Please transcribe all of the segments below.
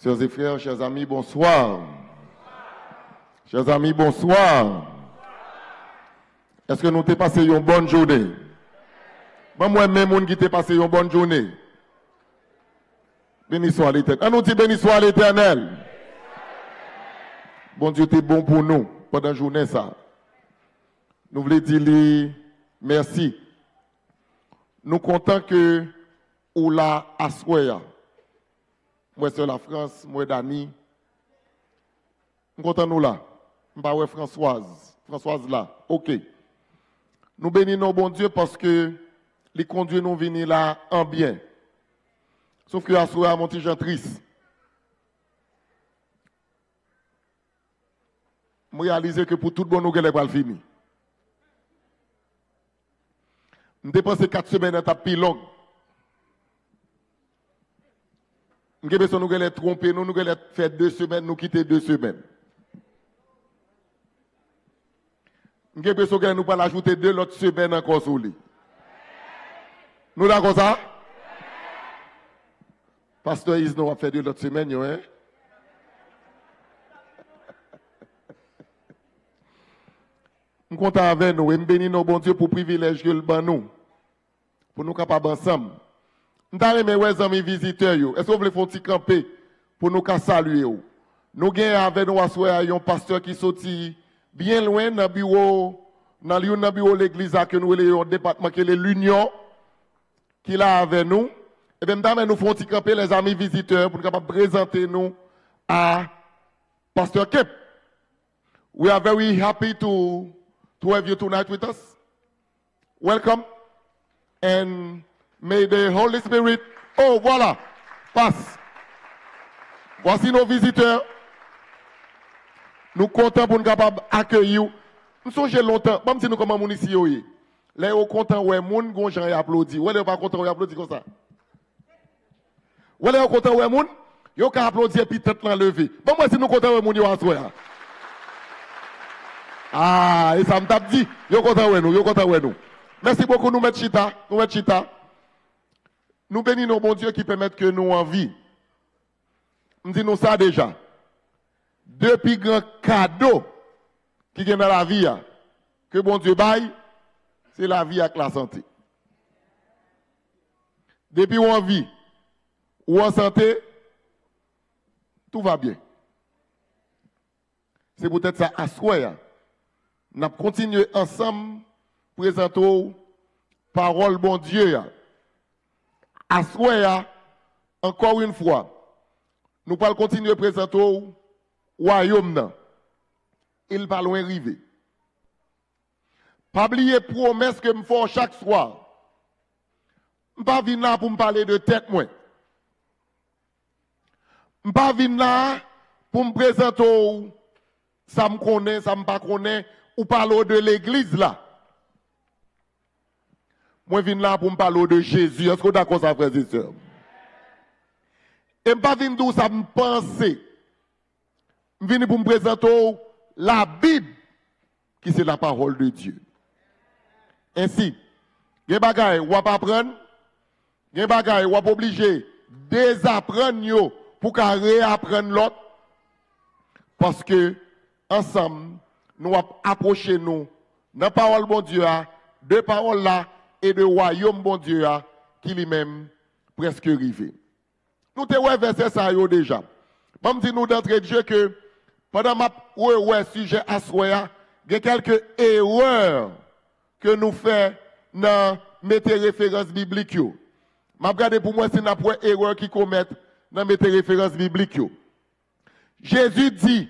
Sœurs et frères, chers amis, bonsoir. Chers amis, bonsoir. Est-ce que nous t'ai passé une bonne journée? Moi-même, qui t'ai passé une bonne journée. Béni soit l'Éternel. On nous dit béni soit l'Éternel. Bon Dieu, t'es bon pour nous pendant la journée ça. Nous voulons dire merci. Nous comptons que ou la assoya. Moi c'est la France, moi Dani. Nous comptons nous là. Bah ouais Françoise là. OK. Nous bénissons bon Dieu parce que les conduits nous venir là en bien. Sauf que assoya mon petit Jean triste. Je réalise que pour tout bon nous allons fini. Nous dépensons 4 semaines à tapis long. Nous allons tromper, nous allons faire 2 semaines, nous quitter 2 semaines. Nous allons ajouter 2 autres semaines encore sur lui. Nous d'accord ça? Pasteur Isno a fait 2 autres semaines, hein? Nous comptons avec nous et nous bénissons bon Dieu pour le privilège que le ban nous. Pour nous capables ensemble. Nous avons mes amis visiteurs. Est-ce que vous voulez faire un petit camper pour nous saluer? Nous avons avec nous un pasteur qui sorti bien loin dans le bureau, dans le bureau de l'église que nous avons un département qui est l'Union, qui est là avec nous. Et bien, nous faisons un petit camper les amis visiteurs pour nous capables présenter nous à Pasteur Kep. We are very happy to have you tonight with us. Welcome. And may the Holy Spirit, oh voilà, passe. Voici nos visiteurs. Nous comptons pour nous capables d'accueillir. Nous sommes longtemps, même si nous comment nous ici. Là, nous comptons ouais moun gon gens applaudi. Ouais, nous pas content applaudi comme ça. Ouais, nous content ouais moun, yo ka applaudir puis tête là lever. Bon moi si nous comptons ouais moun yo assoya. Ah, et ça me tape dit, yo content ouais nous. Merci beaucoup nous mettre chita, Nous bénissons bon Dieu qui permet que nous en vie. Nous disons ça déjà. Depuis grand cadeau qui est dans la vie, que bon Dieu baille, c'est la vie avec la santé. Depuis ou en vie, ou en santé, tout va bien. C'est peut-être ça à soi. Nous continuons ensemble, présenter parole bon Dieu. À soi, encore une fois, nous allons continuer à présenter au royaume. Il va loin arriver. Pas oublier promesse que me fais chaque soir. Je ne pas venir là pour me parler de tête moi. Je ne pas venir là pour me présenter ça me connaît, ça me pas connaît ou parler de l'église là. Moi je viens là pour me parler de Jésus. Est-ce que vous êtes d'accord ça frères et sœurs? Et je ne pas venir d'où ça me penser. Je viens pour me présenter la Bible qui c'est la parole de Dieu. Ainsi, il y a des bagages ou pas apprendre, il y a des bagages ou pas obligé désapprendre pour qu'à réapprendre l'autre. Parce que ensemble, nous approchons nous de la parole bon Dieu, de parole là et de royaume bon Dieu qui lui-même presque arrivé. Nous te verset ça déjà. Même si nous d'entrée de jeu que pendant ma sujet à soi, il y a quelques erreurs que nous faisons dans mettre références bibliques. Je regarde pour moi si nous avons une erreur qui commettent dans mettre références bibliques. Jésus dit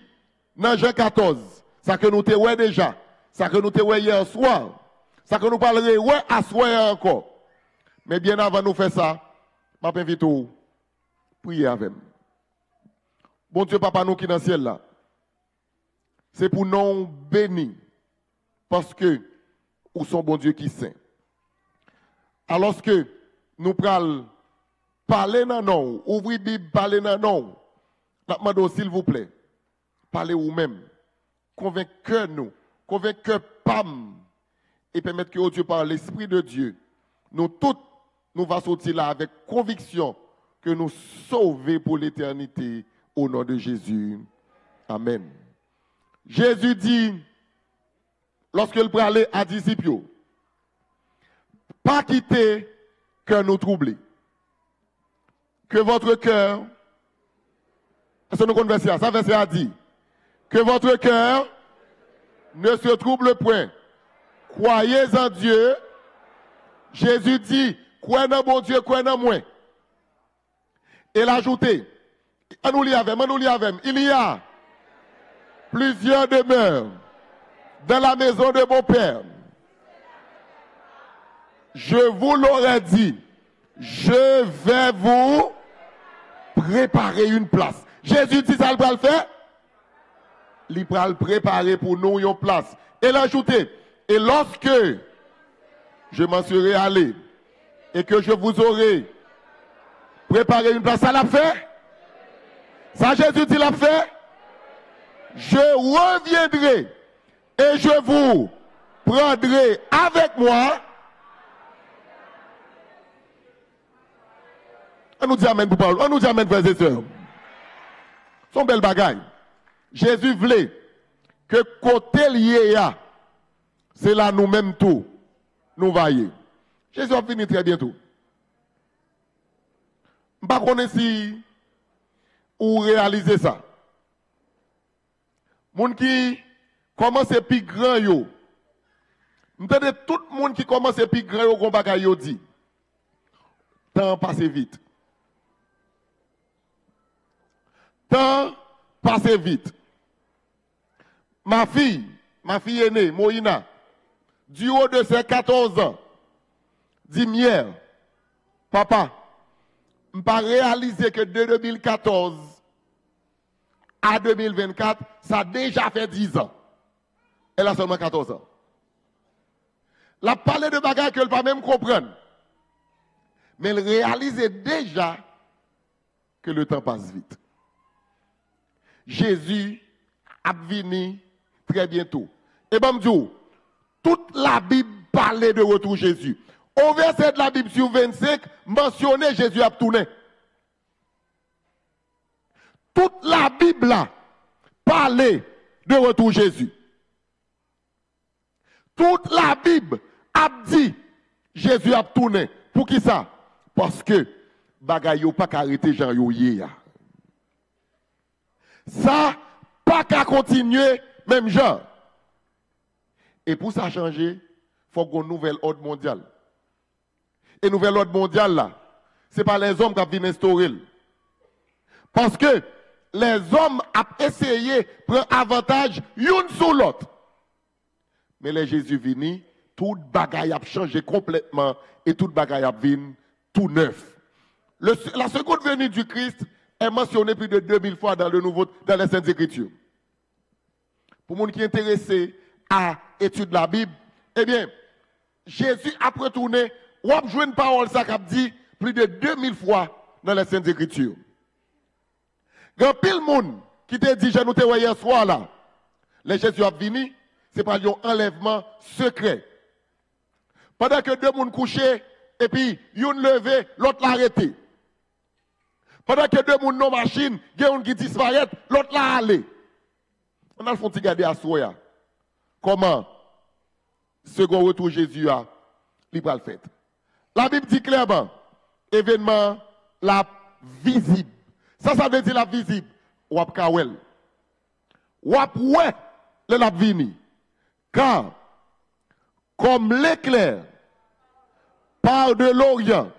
dans Jean 14, ça que nous te voyons déjà, ça que nous te voyons hier soir, ça que nous parlerons à soir encore. Mais bien avant nous faire ça, je m'invite à prier avec nous. Bon Dieu, Papa, nous qui dans le ciel là, c'est pour nous bénir, parce que nous sommes bon Dieu qui saint. Alors que nous prenons parler dans nous, ouvrir la Bible, parler dans nous, nous demandons s'il vous plaît, parlez vous-même, convaincre-nous, convaincre PAM, et permettre que Dieu, par l'Esprit de Dieu, nous tous, nous va sortir là avec conviction que nous sauvons pour l'éternité Au nom de Jésus. Amen. Jésus dit, lorsqu'il parlait à disciples, pas quitter cœur nous troublé. Que votre cœur, est-ce que nous connaissons verset? Ça verset a dit, que votre cœur ne se trouble point. Croyez en Dieu. Jésus dit, croyez en bon Dieu, croyez en moi. Et il a ajouté, il y a plusieurs demeures dans la maison de mon Père. Je vous l'aurais dit, je vais vous préparer une place. Jésus dit ça, il va le faire. Il va le préparer pour nous une place. Et il a ajouté, et lorsque je m'en serai allé et que je vous aurai préparé une place, ça l'a fait? Ça Jésus dit l'a fait? Je reviendrai et je vous prendrai avec moi. On nous dit amen pour parler. On nous dit amen, frères et sœurs. Son bel bagaille. Jésus voulait que côté lié, c'est là nous-mêmes tout. Nous vaillons. Jésus va finir très bientôt. Je ne sais pas si vous réalisez ça. Les gens qui commencent à plus grand, tout le monde qui commence à plus grand, yo dit. Temps passe vite. Temps passe vite. Ma fille aînée, Moïna, du haut de ses 14 ans, dit hier, papa, je n'ai pas réalisé que de 2014 à 2024, ça a déjà fait 10 ans. Elle a seulement 14 ans. Elle a parlé de bagages qu'elle ne peut pas même comprendre. Mais elle réalisait déjà que le temps passe vite. Jésus a venu très bientôt. Et bien, toute la Bible parlait de retour Jésus. Au verset de la Bible sur 25, mentionné Jésus a tourné. Toute la Bible là parlait de retour Jésus. Toute la Bible a dit Jésus a tourné. Pour qui ça? Parce que bagay yo pas arrêter Jean yo yé. Ça pas qu'à continuer même genre. Et pour ça changer, il faut qu'on nouvel ordre mondial. Et nouvel ordre mondial là, c'est pas les hommes qui viennent instaurer. Parce que les hommes ont essayé de prendre avantage l'un sur l'autre. Mais les Jésus vini, tout bagaille a changé complètement et tout bagaille a venu tout neuf. La seconde venue du Christ est mentionnée plus de 2000 fois dans les Saintes Écritures. Pour les gens qui sont intéressés à étudier la Bible, eh bien, Jésus a retourné, ou a joué une parole ça qu'a dit plus de 2000 fois dans les Saintes Écritures. Quand pile monde qui te dit, je nous te hier soir là, les Jésus a venu, c'est pas un enlèvement secret. Pendant que deux monde couchaient, et puis, une levé, l'autre l'a arrêté. Pendant que deux monde non machine, il y a un qui disparaît, l'autre l'a allé. On a le fond de garder à soi. Comment, second retour Jésus a, il va le faire. La Bible dit clairement, événement, la visible. Ça veut dire la visible. Wap kawel. Wap ouais, le la vini. Car, comme l'éclair part de l'Orient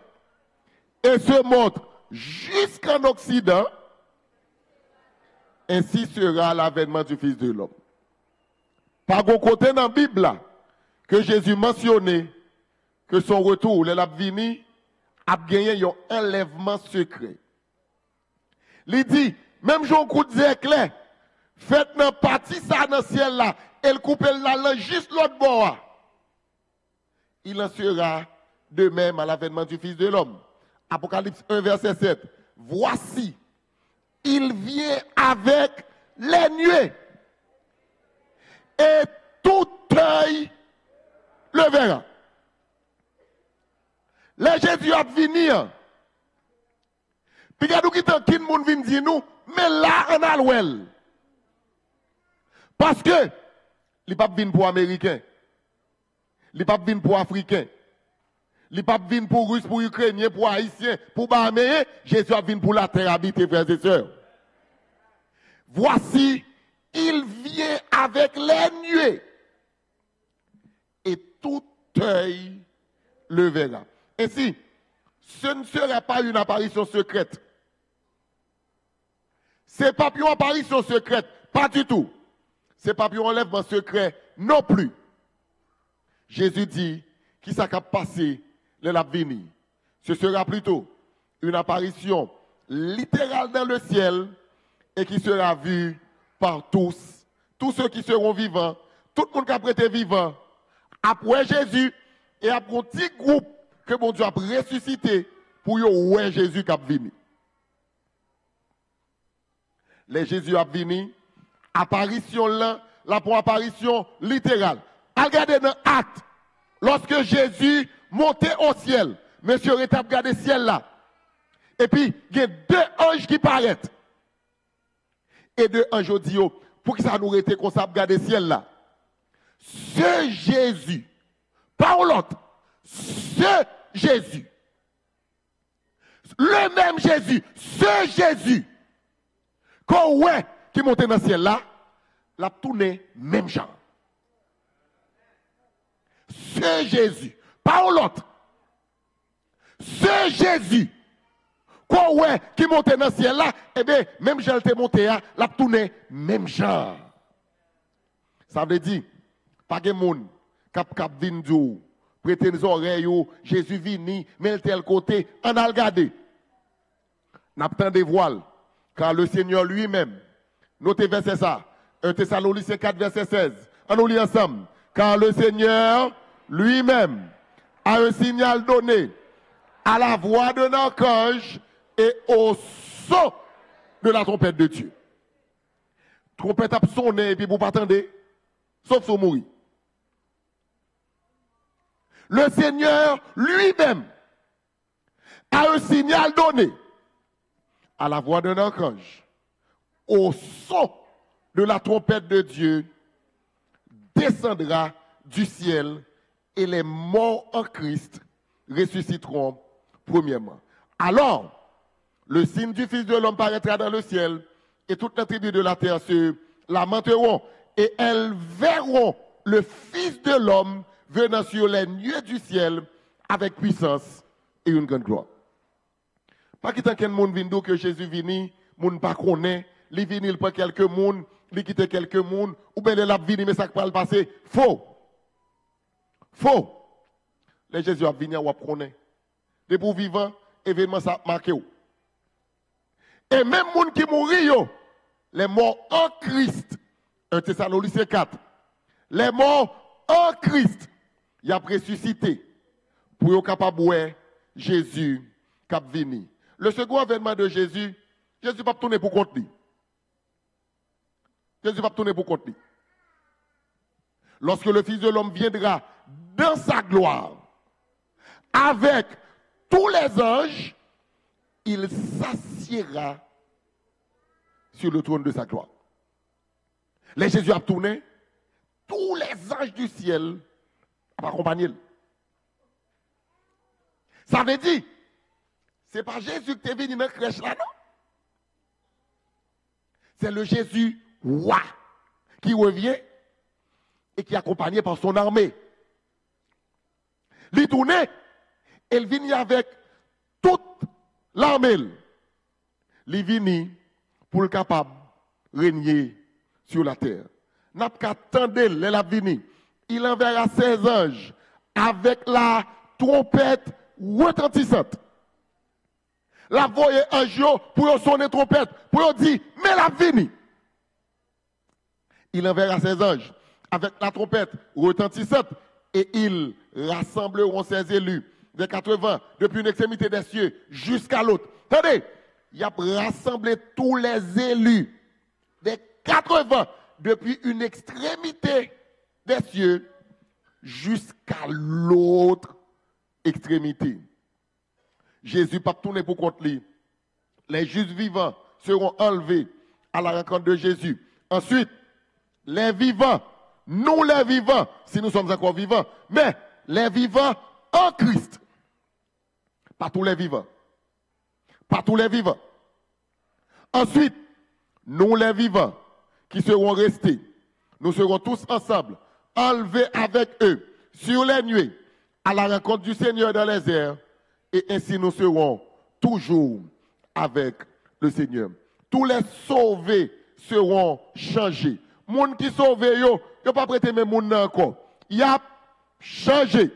et se montre jusqu'en Occident, ainsi sera l'avènement du Fils de l'homme. Par côté dans la Bible, là, que Jésus mentionnait que son retour, le vini, a gagné un enlèvement secret. Il dit, même Jean coup d'éclair, faites dans partie ça dans le ciel là, elle coupe la langue juste l'autre bord. Il en sera de même à l'avènement du Fils de l'homme. Apocalypse 1, verset 7. Voici, il vient avec les nuées. Et tout œil le verra. Les Jésus a venir. Puis regardez qui le monde vient dire nous, Mais là, on a l'ouel. Parce que, il pas venir pour Américains. Il pas venir pour Africains. Il pas venir pour Russes, pour Ukrainiens, pour Haïtiens, pour Bahaméens. Jésus a venu pour la terre habitée, frères et sœurs. Voici, il vient avec les nuées. Et tout œil le verra. Ainsi, ce ne sera pas une apparition secrète. Ce n'est pas une apparition secrète, pas du tout. Ce n'est pas un enlèvement secret non plus. Jésus dit qui s'est passé l'avenir. Ce sera plutôt une apparition littérale dans le ciel et qui sera vue par tous ceux qui seront vivants, tout le monde qui a prêté vivant, après Jésus et après un petit groupe que mon Dieu a ressuscité pour voir Jésus qui a venu. Les Jésus a venu, apparition là, la pour apparition littérale. Regardez dans Actes, lorsque Jésus montait au ciel, monsieur est regardé le ciel là. Et puis, il y a deux anges qui paraissent. Et deux anges disent, pour que ça nous reste comme ça, regarder le ciel là. Ce Jésus, pas l'autre, ce Jésus, le même Jésus, ce Jésus, qu'on ouais, qui montait dans le ciel là, l'a tourné même genre. Ce Jésus, pas l'autre, ce Jésus, qu'on ouais, qui montait dans le ciel là, eh bien, même Jean était monté là, l'a tourné même genre. Ça veut dire, pas de monde, cap vin prêter les oreilles, Jésus vini, mais tel côté, on a regardé. N'a pas des voiles, car le Seigneur lui-même, notez verset ça, 1 Thessaloniciens 4, verset 16, on nous lit ensemble, car le Seigneur lui-même a un signal donné à la voix d'un archange et au son de la trompette de Dieu. Trompette a sonné et puis vous pas attendez, sauf si vous mourir. Le Seigneur lui-même a un signal donné à la voix d'un archange, au son de la trompette de Dieu, descendra du ciel et les morts en Christ ressusciteront premièrement. Alors, le signe du Fils de l'homme paraîtra dans le ciel et toutes les tribus de la terre se lamenteront et elles verront le Fils de l'homme venant sur les nuées du ciel avec puissance et une grande gloire. Pas qu'il y ait quelqu'un monde vient que Jésus vini, monde pas connaît, il vini il prend quelques monde, il quitte quelques monde ou bien il a vini mais ça va le passer. Faux. Faux. Les Jésus a venu ou connaît. Des pour vivants, événement ça marqué. Et même monde qui mourit les morts en Christ. 1 Thessaloniciens 4. Les morts en Christ, il a ressuscité pour être capable de voir Jésus qui est venu. Le second avènement de Jésus, Jésus ne va pas tourner pour compte lui. Jésus ne va pas tourner pour compte lui. Lorsque le Fils de l'homme viendra dans sa gloire, avec tous les anges, il s'assiera sur le trône de sa gloire. Les Jésus a tourné, tous les anges du ciel ont accompagné. Ça veut dire, ce n'est pas Jésus qui est venu dans la crèche là, non? C'est le Jésus roi qui revient et qui est accompagné par son armée. Il tourne, il vient avec toute l'armée. Il vient pour le capable de régner sur la terre. N'a pas attendre il enverra ses anges avec la trompette retentissante. La voix un jour pour sonner trompette, pour dire, mais la vini. Il enverra ses anges avec la trompette retentissante et ils rassembleront ses élus des 80 depuis une extrémité des cieux jusqu'à l'autre. Attendez, il a rassemblé tous les élus des 80 depuis une extrémité des cieux jusqu'à l'autre extrémité. Jésus pas tourné pour contre lui. Les justes vivants seront enlevés à la rencontre de Jésus. Ensuite, les vivants, nous les vivants, si nous sommes encore vivants, mais les vivants en Christ. Pas tous les vivants. Pas tous les vivants. Ensuite, nous les vivants qui seront restés, nous serons tous ensemble, enlevés avec eux sur les nuées à la rencontre du Seigneur dans les airs, et ainsi nous serons toujours avec le Seigneur. Tous les sauvés seront changés. Les gens qui sont sauvés, ils n'ont pas prêté mes gens encore. Ils ont changé.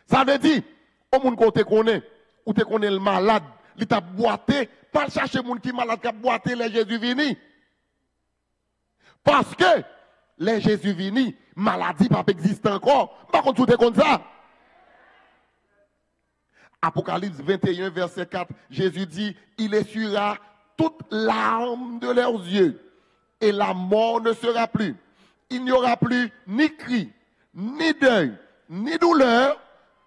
Ça veut dire, au monde qu'on te connaît, ou te connaît le malade, il t'a boité, pas chercher les gens qui sont malades, qui ont boité les Jésus vini. Parce que les Jésus vini, maladie pas existe encore. Par contre, tout est comme ça. Apocalypse 21, verset 4, Jésus dit, il essuiera toute larme de leurs yeux et la mort ne sera plus. Il n'y aura plus ni cri, ni deuil, ni douleur,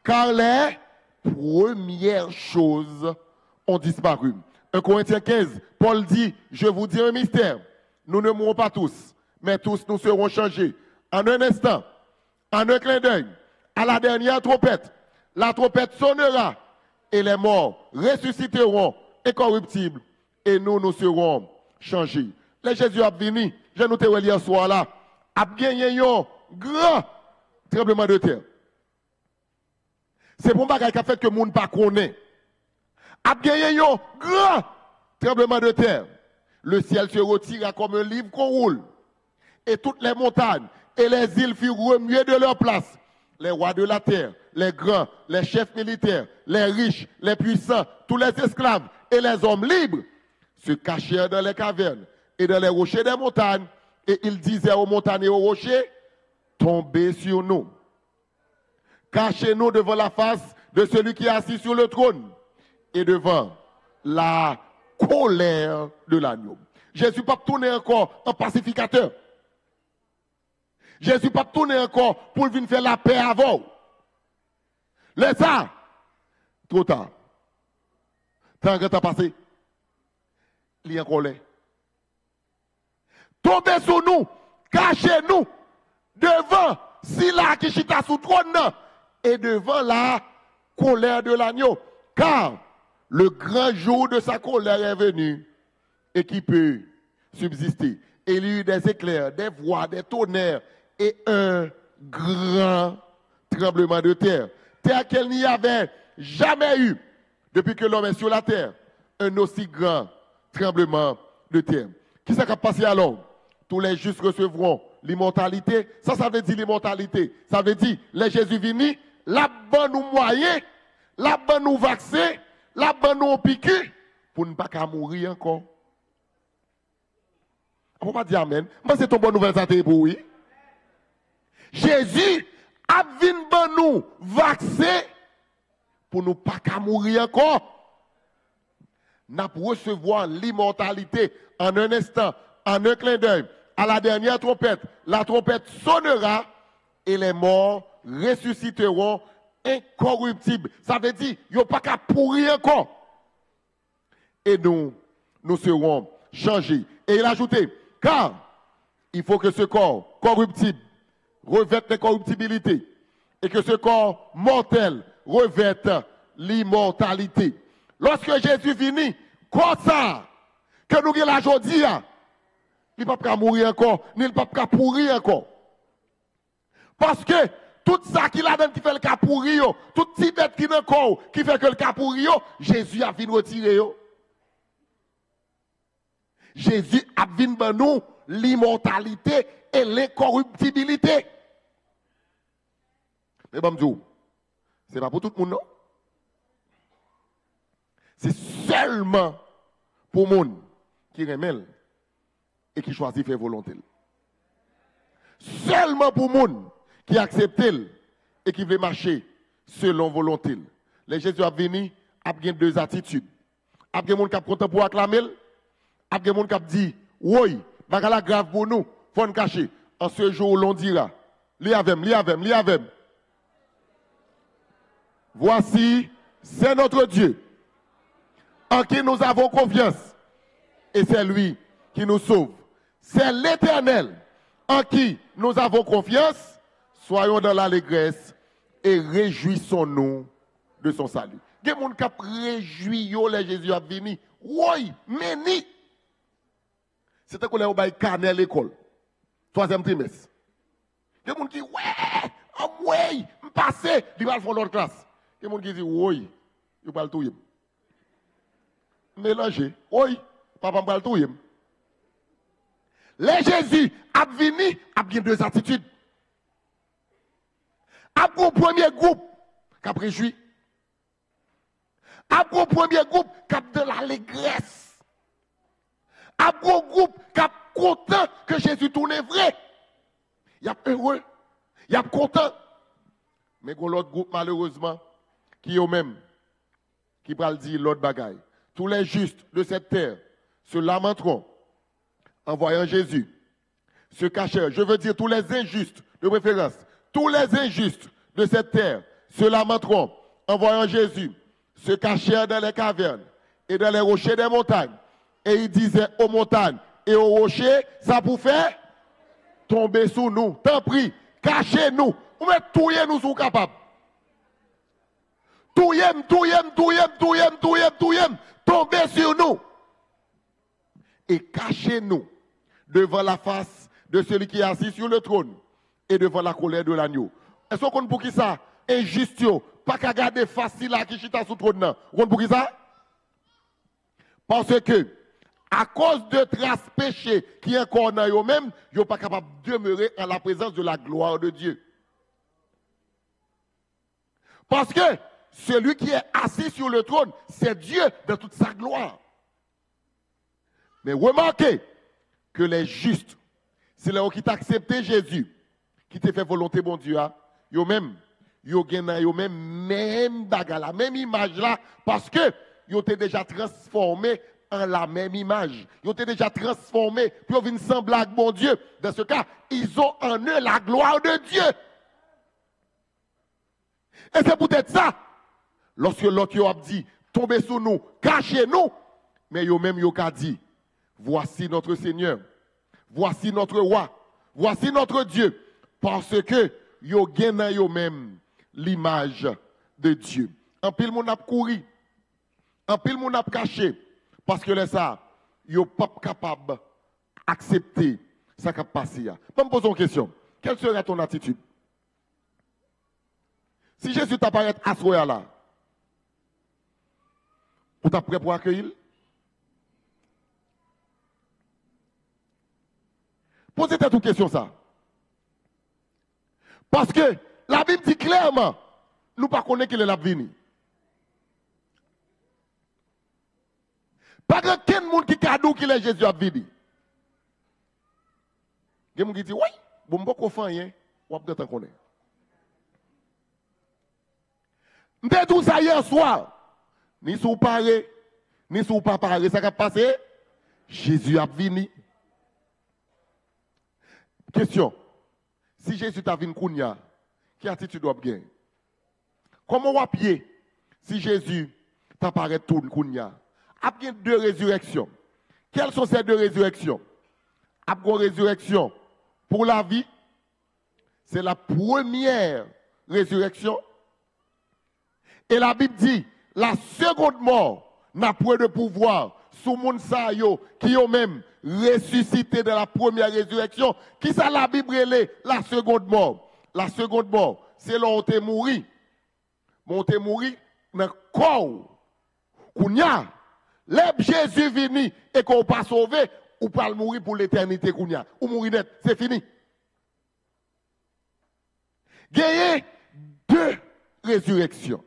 car les premières choses ont disparu. 1 Corinthiens 15, Paul dit, je vous dis un mystère, nous ne mourrons pas tous, mais tous nous serons changés. En un instant, en un clin d'œil, à la dernière trompette, la trompette sonnera et les morts ressusciteront incorruptibles et nous serons changés. Les Jésus a venu, je nous te hier soir là, a gagné un grand tremblement de terre. C'est pour ça qui a fait que le monde ne connaît pas. A gagné un grand tremblement de terre. Le ciel se retira comme un livre qu'on roule. Et toutes les montagnes et les îles furent remuées de leur place. Les rois de la terre, les grands, les chefs militaires, les riches, les puissants, tous les esclaves et les hommes libres se cachèrent dans les cavernes et dans les rochers des montagnes. Et ils disaient aux montagnes et aux rochers, tombez sur nous. Cachez-nous devant la face de celui qui est assis sur le trône et devant la colère de l'agneau. Jésus pas tourné encore en pacificateur. Jésus pas tourné encore pour venir faire la paix avant. Laisse ça. Trop tard. Tant que tu as passé, il y a encore l'air. Tombez sur nous, cachez-nous devant Sila qui chita sous trône et devant la colère de l'agneau. Car le grand jour de sa colère est venu et qui peut subsister. Et il y a eu des éclairs, des voix, des tonnerres et un grand tremblement de terre. Terre qu'elle n'y avait jamais eu depuis que l'homme est sur la terre. Un aussi grand tremblement de terre. Qui s'est passé alors? Tous les justes recevront l'immortalité. Ça veut dire l'immortalité. Ça veut dire les Jésus vini, la bonne nous moyen, la bonne nous vaccin, la bonne nous piqûre pour ne pas mourir encore. On ne peut pas dire amen. Moi, c'est ton bonne nouvelle santé pour oui. Jésus a venu nous vaccin pour ne pas mourir encore. N'a pour recevoir l'immortalité en un instant, en un clin d'œil. À la dernière trompette, la trompette sonnera et les morts ressusciteront incorruptibles. Ça veut dire, il n'y a pas qu'à pourrir encore. Et nous serons changés. Et il a ajouté, car il faut que ce corps corruptible revête l'incorruptibilité et que ce corps mortel revête l'immortalité. Lorsque Jésus finit, comme ça, que nous avons la aujourd'hui, il ne peut pas mourir encore, ni il ne peut pas pourrir encore. Parce que tout ça qu'il a donné qui fait le cas pourrir, tout petit bête qui n'a encore, qui fait que le cas pourrir, Jésus a venu retirer. Jésus a venu nous l'immortalité et l'incorruptibilité. Mais bon, ce n'est pas pour tout le monde, non? C'est seulement pour le monde qui remèle et qui choisit faire volonté. Seulement pour le monde qui accepte et qui veut marcher selon volonté. Les Jésus a venu avec deux attitudes. Il y a des gens qui sont contents pour acclamer, il y a des gens qui disent, oui, c'est grave pour nous, il faut nous cacher. En ce jour, l'on dira, li-avem. Voici, c'est notre Dieu, en qui nous avons confiance. et c'est lui qui nous sauve. C'est l'Éternel en qui nous avons confiance. Soyons dans l'allégresse et réjouissons-nous de son salut. Il y a des gens qui réjouissent les Jésus a venu. Oui, mais ni. C'était qu'on a eu carnet à l'école. 3e trimestre. Il y a des gens qui disent, ouais, je passe, ils vont faire l'autre classe. Il y a des gens qui disent, oui, ils vont tout. Mélanger, oui, papa va tout. Les Jésus a venu, a bien deux attitudes. Après le premier groupe, qui a réjoui. Après le premier groupe, qui a de l'allégresse. Après le groupe, qui a content que Jésus tourne vrai. Il y a heureux, il y a content. Mais il y a l'autre groupe, malheureusement, qui est au même, qui va le dire l'autre bagaille. Tous les justes de cette terre se lamenteront en voyant Jésus se cacher. Je veux dire tous les injustes de préférence. Tous les injustes de cette terre se lamenteront en voyant Jésus se cacher dans les cavernes et dans les rochers des montagnes. Et il disait aux montagnes et aux rochers, ça pour faire tomber sous nous. Tant pis, cachez-nous. Ou mettez touillez-nous sous capable. Touillem, tombez sur nous. Et cachez-nous devant la face de celui qui est assis sur le trône et devant la colère de l'agneau. Est-ce qu'on compte pour qui ça? Injustio, pas qu'à garder facile à qui chita sous le trône. On compte pour qui ça? Parce que, à cause de traces péchés qui est encore dans eux-mêmes, ils ne sont pas capables de demeurer en la présence de la gloire de Dieu. Parce que celui qui est assis sur le trône, c'est Dieu dans toute sa gloire. Mais remarquez que les justes, c'est là qui t'a accepté Jésus, qui t'a fait volonté, bon Dieu, yo même bagarre, la même image là, parce que ils ont déjà transformé en la même image. Ils ont déjà transformé, puis ils viennent sembler avec bon Dieu. Dans ce cas, ils ont en eux la gloire de Dieu. Et c'est peut-être ça, lorsque l'autre a dit, tombez sous nous, cachez-nous, mais yo même yo a dit, voici notre Seigneur, voici notre roi, voici notre Dieu, parce que yo gen nan yo même l'image de Dieu. En pile moun ap couru, en pile moun ap caché, parce que là ça, yo pas capable d'accepter ça qui a passé. Je me pose une question, quelle serait ton attitude? Si Jésus t'apparaît à ce là, vous êtes prêt pour accueillir? Posez-vous une question ça. Parce que la Bible dit clairement, nous ne connaissons pas qu'il est la venue. Pas quelqu'un monde qui cadeau qu'il est Jésus a venu. Il y a des gens qui disent, oui, bon, je ne sais pas rien, on va peut-être connaître. Mais tout ça hier soir, ni sous paré, ni sous pas paré, ça qui a passé, Jésus a venu. Question, si Jésus t'a venu kounya, quelle attitude doit gagner? Comment on va pied si Jésus t'apparaît tout kounya? Il y a deux résurrections. Quelles sont ces deux résurrections? Il y a une résurrection pour la vie. C'est la première résurrection. Et la Bible dit, la seconde mort n'a point de pouvoir sous moun sa yo qui ont même ressuscité de la première résurrection. Qui ça la Bible est la seconde mort? La seconde mort, c'est là où on est mort. On est mort dans le corps. Kounya, l'eb Jésus vini et qu'on pas sauvé, ou pas mourir pour l'éternité kounya. Ou mourir net, c'est fini. Gagné deux résurrections.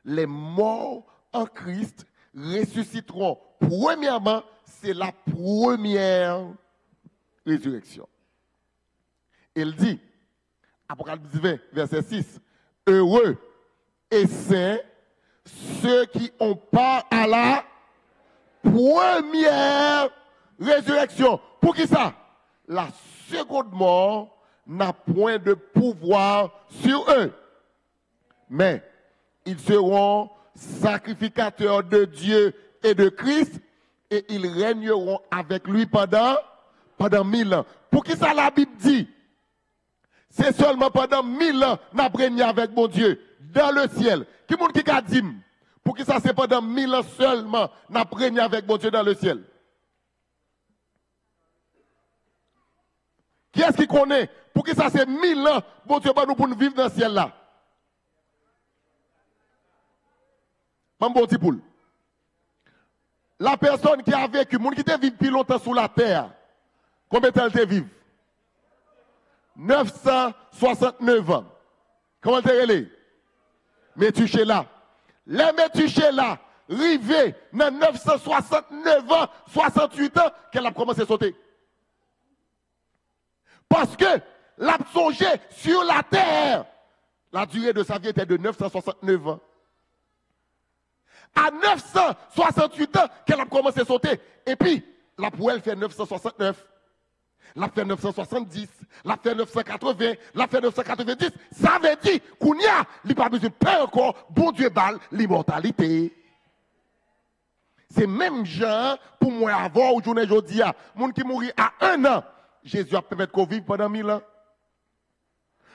Les morts en Christ ressusciteront. Premièrement, c'est la première résurrection. Il dit, Apocalypse 20, verset 6, heureux et saints ceux qui ont part à la première résurrection. Pour qui ça? La seconde mort n'a point de pouvoir sur eux. Mais ils seront sacrificateurs de Dieu et de Christ et ils régneront avec lui pendant 1000 ans. Pour qui ça la Bible dit? C'est seulement pendant 1000 ans n'a régné avec mon Dieu dans le ciel. Qui monde qui a dit? Pour qui ça c'est pendant 1000 ans seulement n'a régné avec mon Dieu dans le ciel? Qui est-ce qui connaît? Pour qui ça c'est 1000 ans, bon Dieu, nous pour nous vivre dans le ciel là? Mam bon petit poule. La personne qui a vécu, monde qui te vivre plus longtemps sous la terre, combien de temps elle te vive? 969 ans. Comment elle te relève? Métuchéla. Les Métuchéla, rivé dans 969 ans, 68 ans, qu'elle a commencé à sauter. Parce que l'a songé sur la terre. La durée de sa vie était de 969 ans. À 968 ans qu'elle a commencé à sauter. Et puis, la poêle fait 969. La fait 970. La fait 980. La fait 990. Ça veut dire qu'on y a, il n'y a pas besoin de peur encore. Bon Dieu balle l'immortalité. C'est même genre pour moi avant aujourd'hui aujourd'hui. Moun qui mourit à 1 an. Jésus a permis qu'on vive pendant 1000 ans.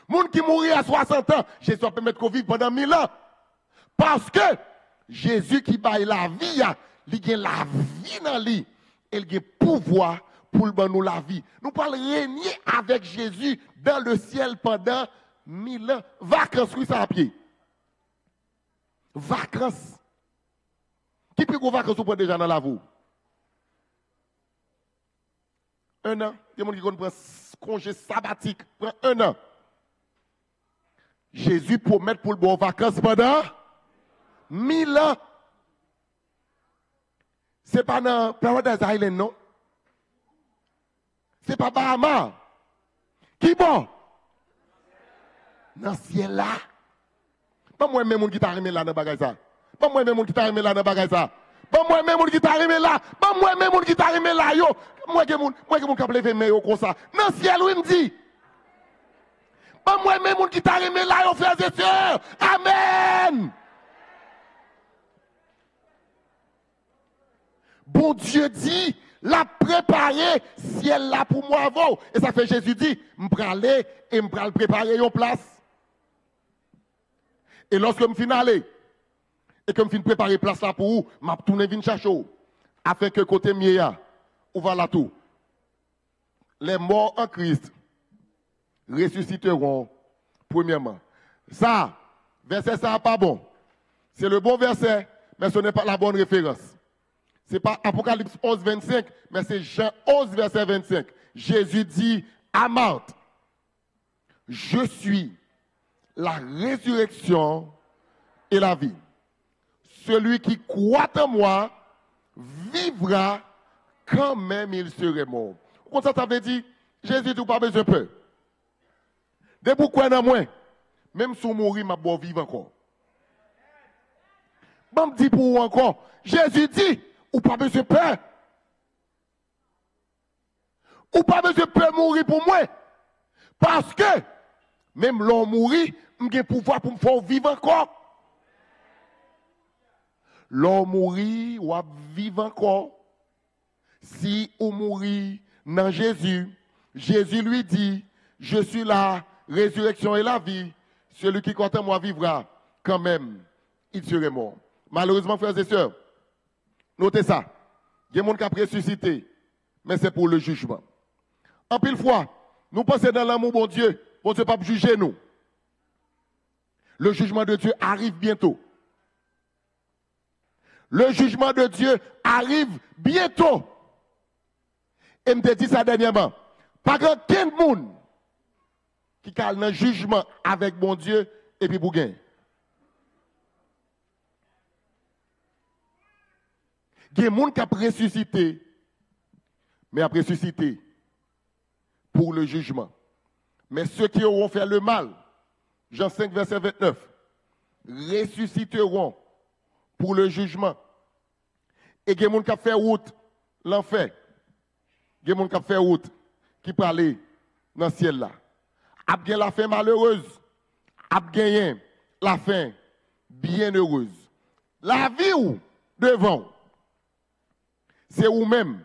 Moun qui mourit à 60 ans. Jésus a permis qu'on vive pendant 1000 ans. Parce que Jésus qui baille la vie, il a la vie dans lui. Il a pouvoir pour nous la vie. Nous parlons régner avec Jésus dans le ciel pendant 1000 ans. Vacances, oui, ça à pied. Vacances. Qui peut qu'on vacances ou pas déjà dans la vie? 1 an. Il y a des gens qui prennent congé sabbatique. Prend 1 an. Jésus promet pour le bon vacances pendant 1000 ans. Ce n'est pas dans Paradise Island, non? Ce n'est pas Bahama. Qui bon? Dans le ciel là. Pas moi-même qui t'a remis là dans le bagage ça. Pas moi-même qui t'a remis là dans le bagage ça. Pas moi-même qui t'a remis là. Pas moi-même qui t'a remis là, yo. Moi qui a levé mes yeux comme ça. Dans le ciel, oui, me dit. Pas moi-même qui t'a remis là, yo, frères et sœurs. Amen. Bon Dieu dit, l'a préparé ciel là pour moi avant. Et ça fait Jésus dit, je vais aller et je vais préparer une place. Et lorsque je finis aller, et que je finis préparer place là pour vous, je vais tourner vin chercher afin que côté mien, ou va là tout. Les morts en Christ ressusciteront premièrement. Ça, verset ça pas bon. C'est le bon verset, mais ce n'est pas la bonne référence. Ce n'est pas Apocalypse 11, 25, mais c'est Jean 11, verset 25. Jésus dit à Marthe, je suis la résurrection et la vie. Celui qui croit en moi vivra quand même il serait mort. Comme ça veut dire, Jésus n'a pas besoin de peur. Dès que vous croyez en moi, même si vous mourrez, je vais vivre encore. Je me dis pour vous encore, Jésus dit, ou pas besoin de peur. Ou pas besoin de peur mourir pour moi. Parce que, même l'homme mourit, j'ai pouvoir pour me faire vivre encore. L'homme mourit, ou vivre encore. Si on mourit dans Jésus, Jésus lui dit, je suis la résurrection et la vie. Celui qui croit en moi vivra quand même, il serait mort. Malheureusement, frères et sœurs, notez ça. Il y a des gens qui ont ressuscité, mais c'est pour le jugement. En pile fois, nous pensons dans l'amour, bon Dieu ne pas juger nous. Le jugement de Dieu arrive bientôt. Le jugement de Dieu arrive bientôt. Et je me dis ça dernièrement. Pas grand monde qui a un jugement avec bon Dieu et puis pour gagner. Il y a des gens qui ont ressuscité, mais ont ressuscité pour le jugement. Mais ceux qui auront fait le mal, Jean 5, verset 29, ressusciteront pour le jugement. Et il y a des gens qui ont fait route, l'enfer. Il y a des gens qui ont fait route, qui peuvent aller dans le ciel là. A bien la fin malheureuse, a gagné la fin bien heureuse. La vie ou devant, c'est vous-même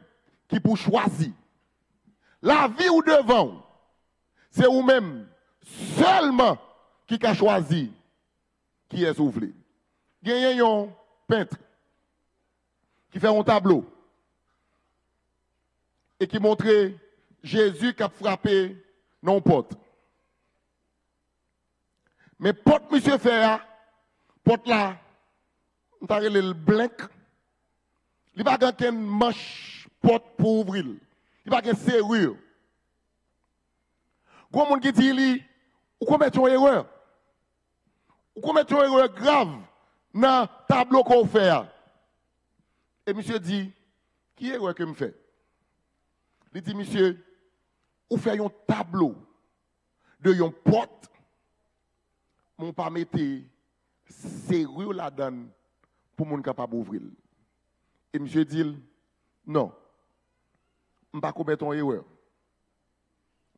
qui pour choisir. La vie ou devant, c'est vous-même seulement qui a choisi qui est soufflé. Il y a un peintre qui fait un tableau et qui montrait Jésus qui a frappé non porte. Mais porte monsieur fait, porte là, on t'a le blanc. Il n'y a pas qu'une manche porte pour ouvrir. Il n'y a pas qu'une serrure. Il y a des gens qui disent, ou commettre une erreur. Ou commettre une erreur grave dans le tableau qu'on fait. Et monsieur dit, qui est erreur que je fais? Il dit, monsieur, ou fait un tableau de une porte, mon pas mettre serrure là-dedans pour mon capable d'ouvrir. Et monsieur dit, non, je ne vais pas commettre une erreur.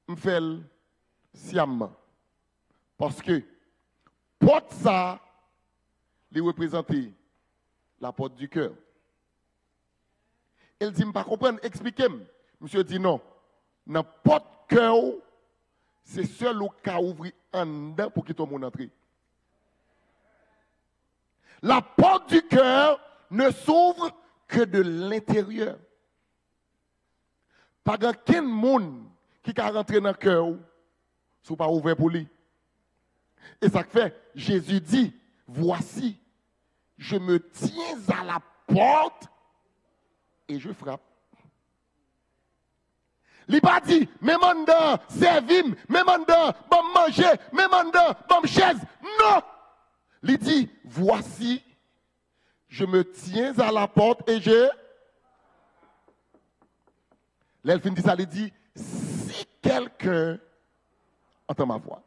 Je fais sciemment. Parce que porte ça, il représente la porte du cœur. Elle dit, je ne pas comprendre, expliquez-moi. Monsieur dit non. Dans la porte cœur, c'est seul au cas ouvrir en dedans pour qu'il tombe entrer. La porte du cœur ne s'ouvre que de l'intérieur. Pas aucun monde qui a rentré dans le cœur, si pas ouvert pour lui. Et ça fait, Jésus dit, voici, je me tiens à la porte et je frappe. Il n'a pas dit, même en dedans, servim, même en dedans, bon manger, même en dedans, bon chaise. Non! Il dit, voici, je me tiens à la porte et je... L'elfine dit ça, il dit, si quelqu'un entend ma voix.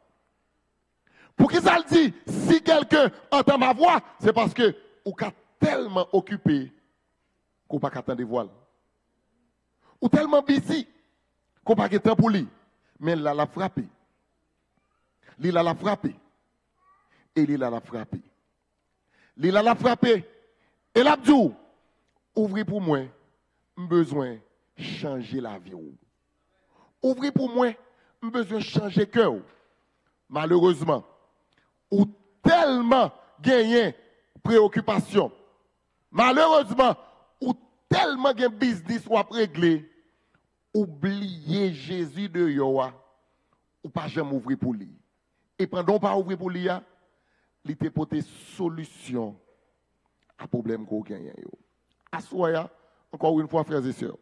Pour qui ça le dit, si quelqu'un entend ma voix, c'est parce que vous êtes tellement occupé qu'on ne peut pas attendre des voiles. Ou tellement busy qu'on ne peut pas temps pour lui. Mais il l'a frappé. Il l'a frappé. Et il l'a frappé. Il l'a frappé. Et l'abdou, ouvrez pour moi, j'ai besoin de changer la vie. Ouvrez pour moi, j'ai besoin de changer le cœur. Malheureusement, ou tellement gagné préoccupation. Malheureusement, ou tellement gagné business ou à régler, oubliez Jésus de Yoa, ou pas jamais ouvrir pour lui. Et pendant pas ouvrir pour lui, il te porté solution à problème qu'on gagne. Assoya, encore une fois, frères et sœurs.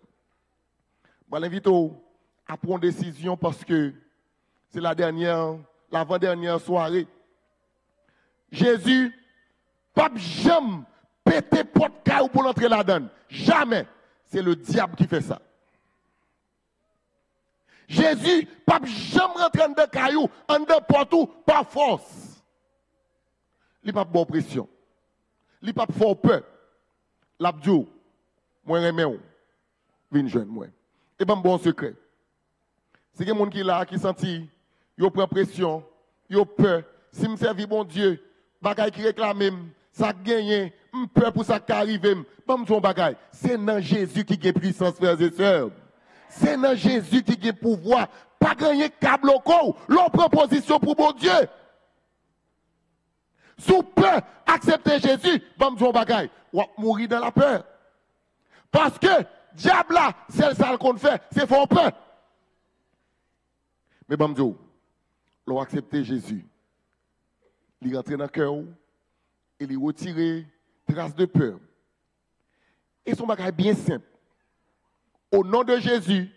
Je l'invite à prendre une décision parce que c'est l'avant-dernière soirée. Jésus, pas jamais péter porte caillou pour entrer là-dedans. Jamais. C'est le diable qui fait ça. Jésus, pas jamais rentrer dans caillou, en de porte par force. Il n'a pas bonne pression. Il n'a pas fort peur. L'abdou, moi remets, viens jeune moi. Et ben bon secret. C'est que gens qui là qui senti, yo prend pression, yo peur. Si me servi bon Dieu, bagay qui réclame, ça gagne, peur pour ça qui arrive, pas son bagay. C'est dans Jésus qui a puissance, frères et sœurs. C'est dans Jésus qui a pouvoir. Pas gagner câble au cou, l'on prend position pour bon Dieu. Sous peur, accepter Jésus, pas son bagay. Ou mourir dans la peur. Parce que, diable là, c'est ça qu'on fait, c'est fort peur. Mais bon Dieu, l'on accepter Jésus. Il rentre dans le cœur et il retire traces de peur. Et son bagage bien simple. Au nom de Jésus,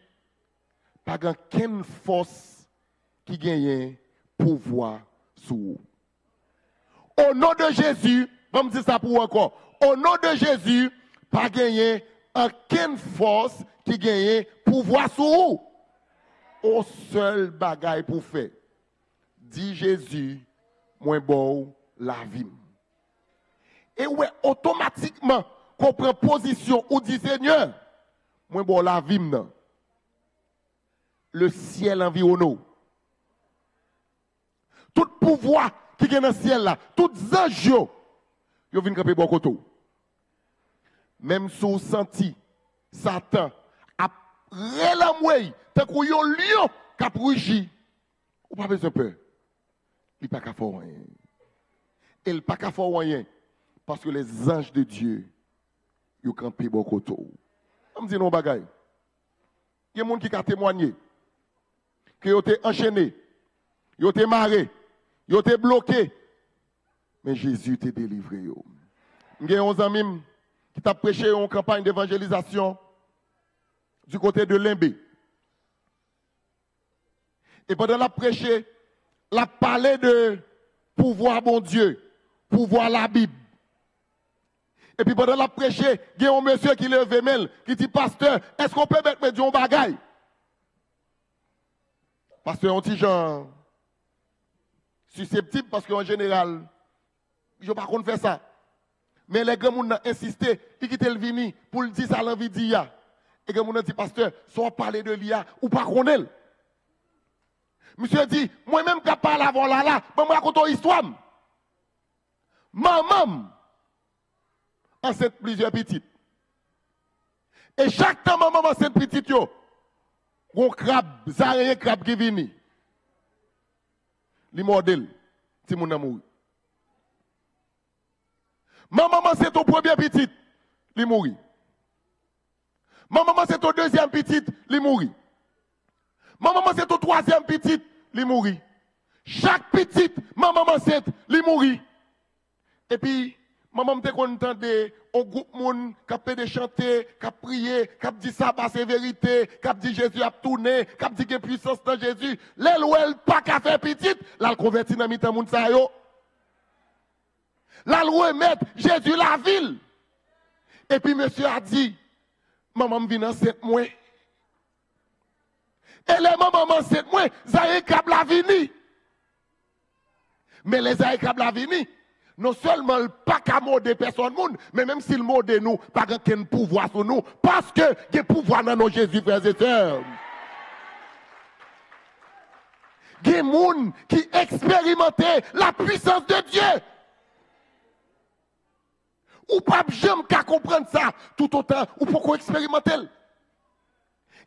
pas aucune force qui gagne pouvoir sur vous. Au nom de Jésus, on me dire ça pour encore. Au nom de Jésus, pas gagner aucune force qui gagne pouvoir sur vous. Au seul bagaille pour faire. Dit Jésus, moins bon la vie. Et ouais, automatiquement, qu'on prend position ou dit Seigneur, moins bon la vie. Le ciel environne. Tout pouvoir qui est dans le ciel là, tout anges, ils viennent camper bon côté. Même si vous sentez Satan a relamoué, tant qu'on y a un lion qui a rugi. Ou pas besoin de peur. Il n'y a pas qu'à faire rien. Il n'y a pas qu'à faire rien. Parce que les anges de Dieu, ils ont campé beaucoup. On me dit non, bagaille. Il y a des gens qui ont témoigné. Qui ont été enchaînés. Ils ont été marrés. Ils ont été bloqués. Mais Jésus t'a délivré. Il y a 11 amis qui t'a prêché une campagne d'évangélisation du côté de Limbé. Et pendant la prêché, la parlé de pouvoir bon Dieu, pouvoir la Bible. Et puis pendant la prêché, il y a un monsieur qui lève mail, qui dit, pasteur, est-ce qu'on peut mettre du bagaille? Pasteur, un petit genre susceptible parce qu'en général, je ne sais pas faire ça. Mais les gens ont insisté, ils quittent le vini pour le dire ça à l'envie d'IA. Et les gens ont dit, pasteur, soit parler de l'IA ou pas qu'on est. Monsieur dit, moi-même qui parle avant là, je me raconte une histoire. Maman enceinte plusieurs petites. Et chaque temps, maman enceinte petite, yo, un crabe, zaré crabe qui vient. Les modèles, c'est mon amour. Maman c'est ton premier petite, il mourit. Maman c'est ton deuxième petite, il mourit. Maman c'est ton troisième petite, il mourit. Chaque petite, maman c'est, il mourit. Et puis, maman me content de un groupe moun qui a de chanter, qui a prié, qui a dit ça c'est vérité, qui a dit Jésus a tourné, qui a dit qu'il y a puissance dans Jésus. L'elle ou elle pas qu'à faire petite, là le converti dans mi-temps moun sa yo. Là, le remettre Jésus la ville. Et puis, monsieur a dit, maman vient enceinte moi. Et les mamans enceinte moi, Zaye Kab la vini. Mais les Zaye Kab la vini, non seulement pas qu'à morder personne, mais même s'il morde nous, pas qu'un pouvoir sur nous, parce que il y a pouvoir dans nos Jésus, frères et sœurs. Il y a des gens qui expérimentent la puissance de Dieu. Ou pas jamais qu'à comprendre ça tout autant, ou pourquoi expérimenter.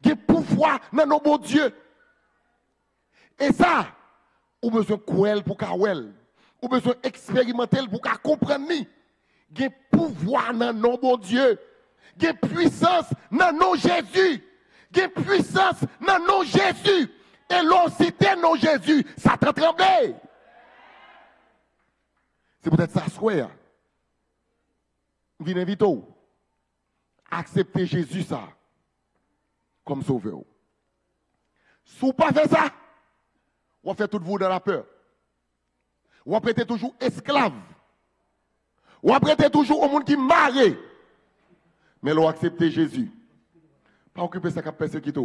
Il y a pouvoir dans nos bons dieux. Et ça, ou besoin de quoi pour qu'à ou besoin d'expérimenter pour qu'à comprendre. Il y a pouvoir dans nos bons dieux. Il y a puissance dans nos Jésus. Il y a puissance dans nos Jésus. Et l'on cité nos Jésus, ça t'a tremblé. C'est peut-être ça, soit. Viens inviter à accepter Jésus ça comme sauveur. Si vous ne pas fait ça, vous faites tout vous dans la peur. Vous prêtez toujours esclave. Vous prêtez toujours au monde qui marre. Mais vous acceptez Jésus. Pas occuper ça qui persécute.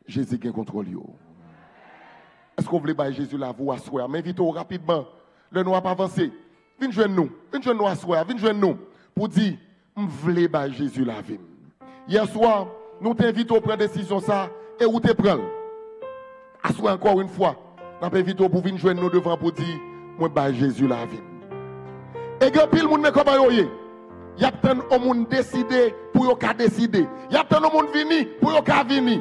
Jésus qui contrôle. Est-ce qu'on veut que Jésus la voix asseoir? Mais invitez rapidement. Le nous pas avancé. Viens joindre nous. Viens joindre nous asseoir. Viens joindre nous. Pour dire, je veux que Jésus la vie. Hier soir, nous t'invitons à prendre décision ça et où te prends. Assois encore une fois. Nous t'invitons pour venir joindre nous devant pour dire, moi bah Jésus la vie. Et quand pile monde comme yoyé, il y a tant de monde décider pour yo ka décider. Il y a tant de monde venir pour yo ka venir.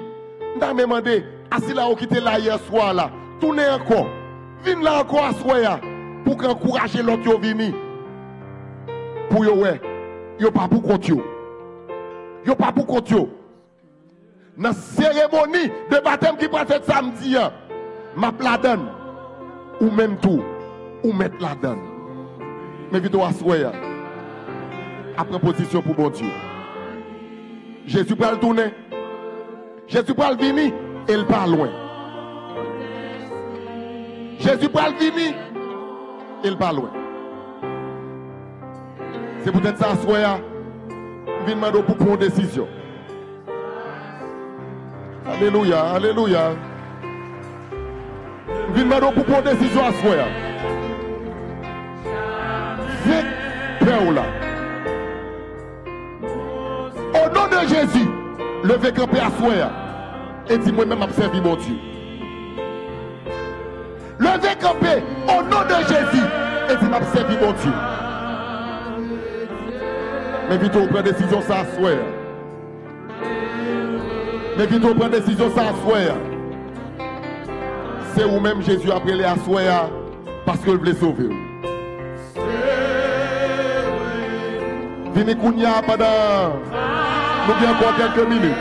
Nous me demandé assis là ou quitter là hier soir là, tournez encore. Viens là encore assoir pour encourager l'autre yo venir. Pour yo ouais, yo pas pour compte yo. Yo pas pour compte yo. Dans cérémonie de baptême qui prend fait samedi, m'a la donne ou même tout ou mettre la donne. Mais vite assoyer après position pour bon Dieu. Jésus va le tourner. Jésus va le venir et il pas loin. Jésus va le venir et il pas loin. C'est peut-être ça assoyer. Viens demander pour prendre une décision. Alléluia, alléluia. Viens demander pour prendre une décision assoyer. Père là. Au nom de Jésus, levez camper à soi et dis moi-même observer mon Dieu. Levez camper au nom de Jésus et dis m'observer mon Dieu. Mais vite on prend décision ça à soi. Mais vite, on prend décision, ça, assoir. C'est vous-même, Jésus, après les assoir, parce que vous voulez sauver. Venez Kounia pendant nous bien encore quelques minutes.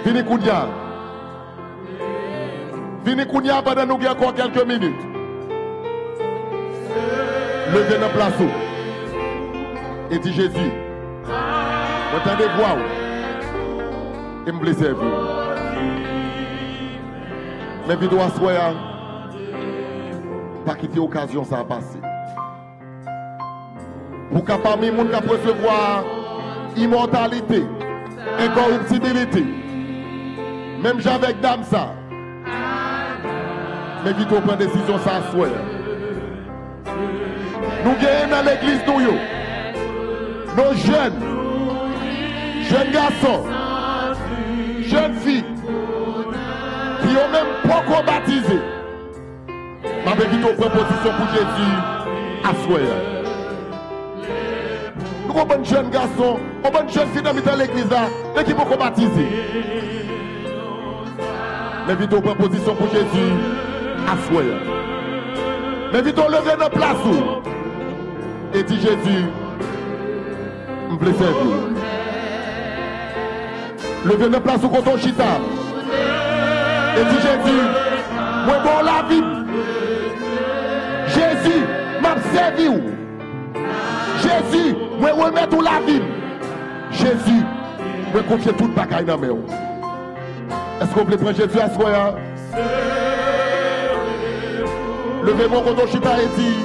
Venez Kounia. Venez Kounia pendant nous bien encore quelques minutes. Levez notre place et dit Jésus, entendez voix et me blessez vous. Mais vidéo à soir, pas quitter l'occasion ça a passé. Pour qu'à parmi les gens qui recevoir immortalité, incorruptibilité, même j'avec dame ça, mais vite on prend décision ça à soir. Nous gagnons dans l'église nous, nos jeunes garçons, jeunes filles, qui ont même pas baptisé. Ma vite on prend position pour Jésus à soir. Nous avons un jeune garçon, on a une jeune fille dans l'église là, et qui peut baptiser. Mais vite on prend position pour Jésus à soir. Mais vite on lève notre place et dit Jésus, me blesse vous. Levez notre place au coton chita. Et dit Jésus, moi bon la vie. Jésus, m'a servi. Jésus, moi remettre la vie. Jésus, moi confier toute bagaille dans mes mains. Est-ce qu'on peut prendre Jésus à soi? Levez mon coton chita et dit,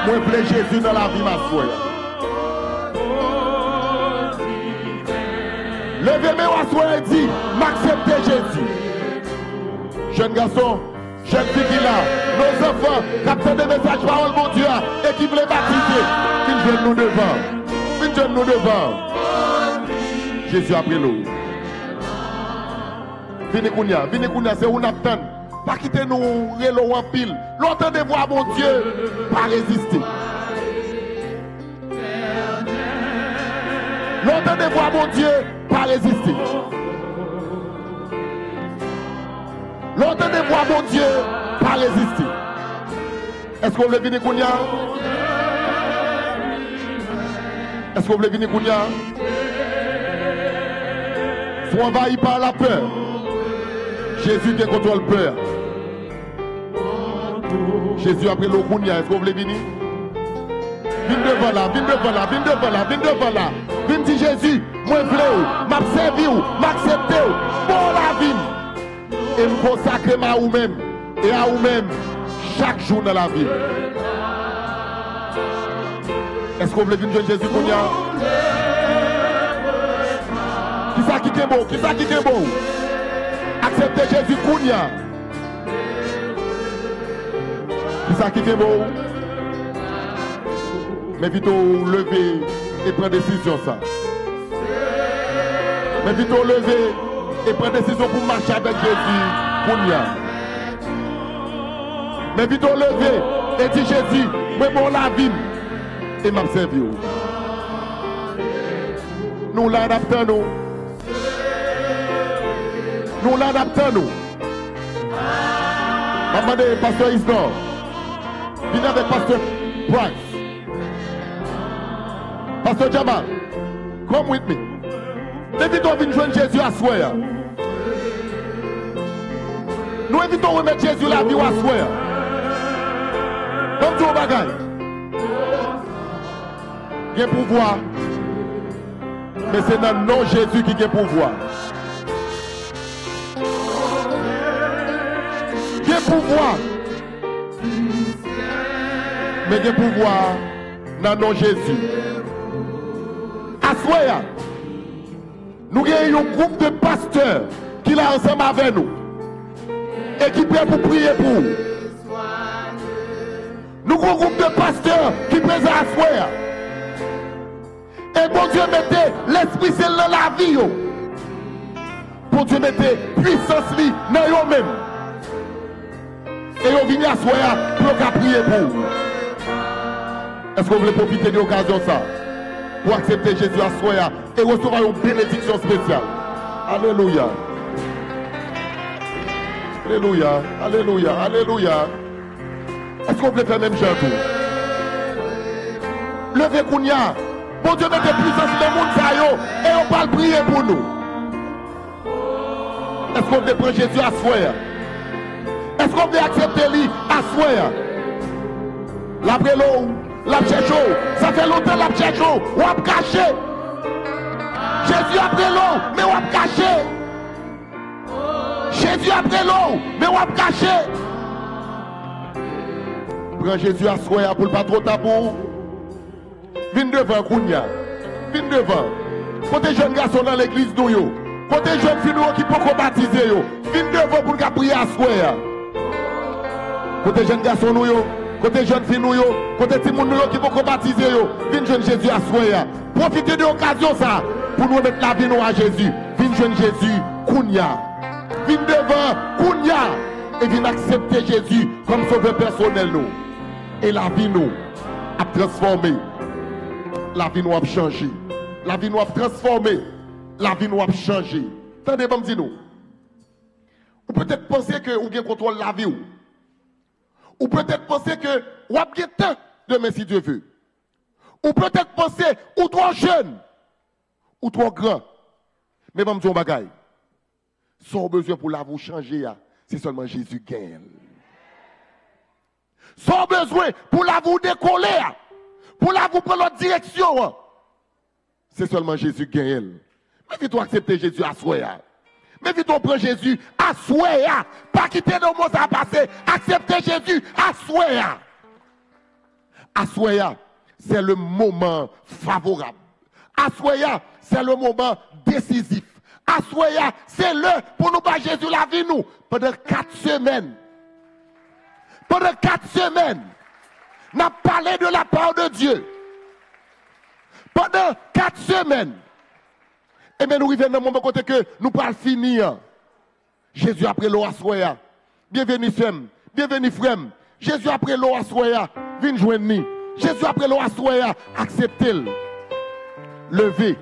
moi je veux Jésus dans la vie, ma soeur. Levez-moi à soeur et dit, m'acceptez Jésus. Jeune garçon, jeune fille qui là, nos enfants, qui ont des messages parole mon Dieu, et qui veulent baptiser, viennent nous devant. Viennent nous devant. Jésus a pris l'eau. Venez Kounia, c'est où nous attendons. Pas quitter nous, rélo en pile. Longtemps de voir mon Dieu, pas résister. Longtemps de voir mon Dieu, pas résister. Longtemps de voir mon Dieu, pas résister. Est-ce qu'on veut venir Kounia? Est-ce qu'on veut venir Kounia? Soit envahi par la peur. Jésus qui contrôle peur. Jésus a pris le Kounia. Est-ce qu'on veut venir? Viens devant là, viens devant là, viens devant là, viens devant là. Viens dire Jésus, moi je veux, m'accepter, m'accepter, pour la vie. Et me consacrer à vous-même et à vous-même chaque jour dans la vie. Est-ce qu'on veut venir Jésus Kounia? Qui ça qui est beau? Qui ça qui est beau? Acceptez Jésus Kounia. Qui ça qui est beau? Mais vite lever et prendre décision ça. Mais vite lever et prendre décision pour marcher avec Jésus Kounia. Mais vite lever et dire Jésus, moi bon la vie et m'observer. Nous l'adaptons nous. Nous l'adaptons nous. Maman de pasteur Isnor. Venez avec pasteur Price. Pasteur Jamal, come with me. Invitons à venir joindre Jésus à soi. Nous invitons à remettre Jésus la vie à soi. Comme tout au bagage. Il y a pouvoir. Mais c'est dans le nom de Jésus qui a pouvoir. Il y a pouvoir. Mais il y a pouvoir dans le nom de Jésus. Assoya, nous avons un groupe de pasteurs qui est ensemble avec nous et qui est prêt pour prier pour nous. Nous avons un groupe de pasteurs qui est présent à Assoya. Et bon Dieu mettez l'Esprit Saint dans la vie. Bon Dieu mettez puissance dans eux-mêmes. Et ils viennent à Assoya pour prier pour vous. Est-ce que vous voulez profiter de l'occasion ça? pour accepter Jésus à soi et recevoir une bénédiction spéciale. Alléluia. Alléluia. Alléluia. Alléluia. Est-ce qu'on peut faire même chose? Levez Kounia. Bon Dieu, mettez puissance dans le monde et on parle prier pour nous. Est-ce qu'on peut prendre Jésus à soi? Est-ce qu'on peut accepter lui à soi? L'après l'eau, la cherche, ça fait longtemps la cherche, ou a caché. Jésus après l'eau, mais on a caché. Jésus après l'eau, mais on a caché. Prends Jésus à soi pour le pas trop tabou. Viens devant Kounia. Viens devant. Côté jeune garçon dans l'église nous, côté jeune fille qui peut baptiser yo. Viens devant pour nous prier à soi. Côté jeune garçon nous, côté jeune fille nous, côté petit monde qui peut baptiser yo. Viens jeune Jésus à soi. Profitez de l'occasion ça pour nous mettre la vie nous à Jésus. Viens jeune Jésus Kounia. Viens devant Kounia et viens accepter Jésus comme sauveur personnel nous. Et la vie nous a transformé. La vie nous a changé. La vie nous a transformé. La vie nous a changé. Attendez, bon, dis-nous. Ou peut-être penser que vous avez contrôle la vie. Ou peut-être penser que vous avez le temps demain si Dieu veut. Ou peut-être penser ou trop jeune. Ou trop grand. Mais bon, dis un bagaille. Son besoin pour la vous changer, c'est seulement Jésus qui gagne. Son besoin pour la vous décoller. Pour la vous prendre l'autre direction, c'est seulement Jésus qui gagne. Mais vite accepter Jésus à soi. Mais vite prendre Jésus à soi. Pas quitter nos mots à passer. Accepter Jésus à soi. À soi, c'est le moment favorable. À soi, c'est le moment décisif. À soi, c'est le pour nous battre Jésus la vie nous pendant 4 semaines. Pendant 4 semaines. N'a parlé de la part de Dieu. Pendant 4 semaines. Et bien nous arrivons dans le moment côté que nous parlons finir. Jésus après l'eau à soya. Bienvenue Sem. Bienvenue frère. Jésus après l'eau à soya. Viens joindre nous. Jésus après l'eau à soya. Acceptez-le. Levez.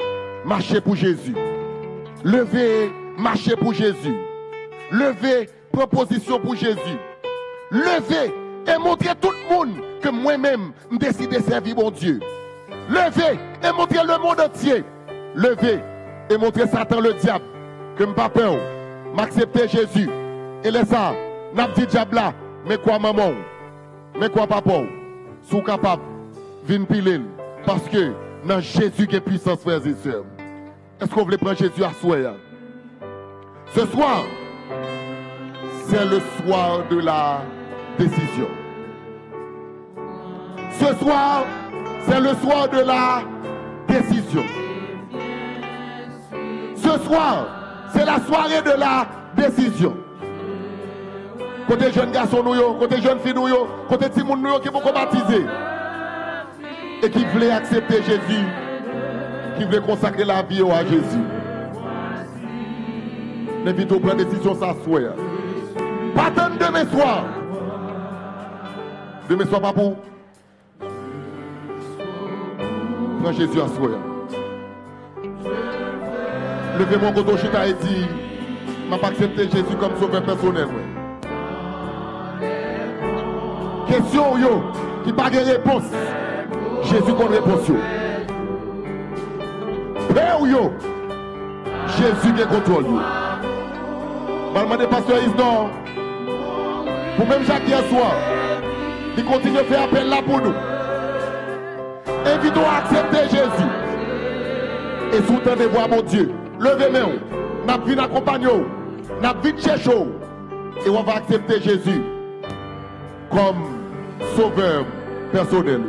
Marchez pour Jésus. Levez. Marchez pour Jésus. Levez. Proposition pour Jésus. Levez. Et montrez tout le monde que moi-même, je décide de servir mon Dieu. Levez et montrez le monde entier. Levez et montrez Satan le diable que je n'ai pas peur. M'accepter Jésus. Et laissez ça, n'a dit diable là, mais quoi maman, mais quoi papa, sous capable, vin piler. Parce que dans Jésus qui est puissance, frères et sœurs. Est-ce qu'on veut prendre Jésus à soi? Ce soir, c'est le soir de la décision. Ce soir, c'est le soir de la décision. Ce soir, c'est la soirée de la décision. Côté jeune garçon, côté jeune fille, côté petit monde qui vont baptiser et qui voulait accepter Jésus, qui voulait consacrer la vie à Jésus. N'invitons pas la décision s'asseoir. Pas attendre demain soir. Demain soir, pas pour. Prends Jésus à soi. Levez-moi quand chita et dit, je n'ai pas accepté Jésus comme sauveur personnel. Question yo, qui n'a pas de réponse. Jésus comme réponse. Père yo, Jésus qui contrôle. Je vais demander pasteur Isnor, pour même chaque hier soir, il continue à faire appel là pour nous. Invitons à accepter Jésus. Et soutenez voir mon Dieu. Levez-moi. N'a vu accompagner. N'a vu chercher. Et on va accepter Jésus comme sauveur personnel.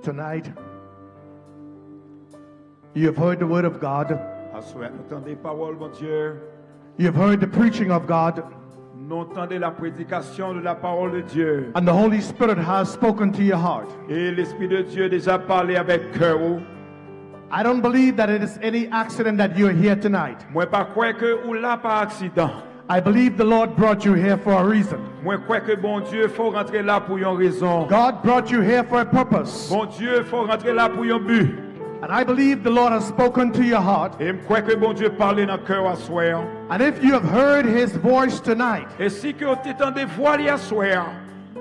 Tonight, you have heard the word of God. À soir, entendez parole, mon Dieu. You have heard the preaching of God. Nous entendons la prédication de la parole de Dieu. and the Holy Spirit has spoken to your heart. Et l'Esprit de Dieu a déjà parlé avec cœur. I don't believe that it is any accident that you're here tonight. Moi pas croire que ou là par accident. I believe the Lord brought you here for a reason. Moi croire que bon Dieu faut rentrer là pour une raison. God brought you here for a purpose. Bon Dieu faut rentrer là pour un but. And I believe the Lord has spoken to your heart. Et je crois que bon Dieu parle dans cœur à soir. And if you have heard his voice tonight, Et si que tu t'entendez voix à soir,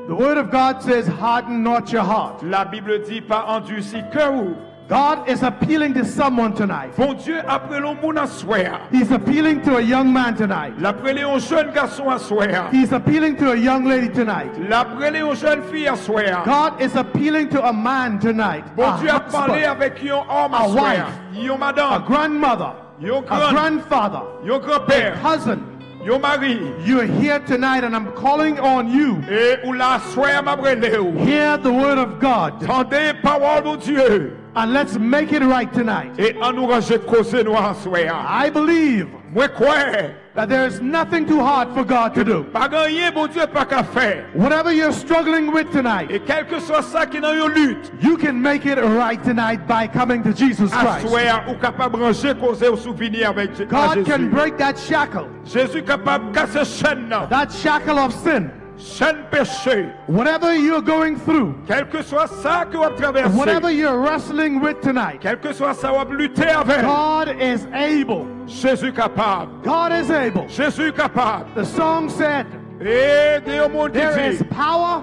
the word of God says, harden not your heart. la Bible dit pas endurci cœur. God is appealing to someone tonight. Bon Dieu après le monde à soir. He's appealing to a young man tonight. L'après un jeune garçon à soir. He's appealing to a young lady tonight. L'après une jeune fille à soir. God is appealing to a man tonight. Bon A Dieu a parlé husband, avec un homme à a soir. wife, Yon a madame, grandmother, yon a grandfather, yon grand-père, cousin. yon mari. You're here tonight and I'm calling on you. Et ou la soir m'a brûlé ou. Hear the word of God Tendez parole de Dieu. and let's make it right tonight. Et en nous ranger causer nous à soir. I believe Moi crois. that there is nothing too hard for God to do. Pas rien bon Dieu pas qu'à faire. Whatever you're struggling with tonight, Et quel que soit ça qui dans une lutte, you can make it right tonight by coming to Jesus à Christ. soir ou capable ranger causer ou souvenir avec God can Jésus. break that shackle, Jésus capable casser chaîne là. that shackle of sin. Chaîne péché. Whatever you're going through, Quel que soit ça que vous avez traversé. whatever you're wrestling with tonight, Quel que soit ça, vous avez lutté avec. God is able. Jésus capable. God is able. Jésus capable. The song said, Et il y a un monde qui there is dit, power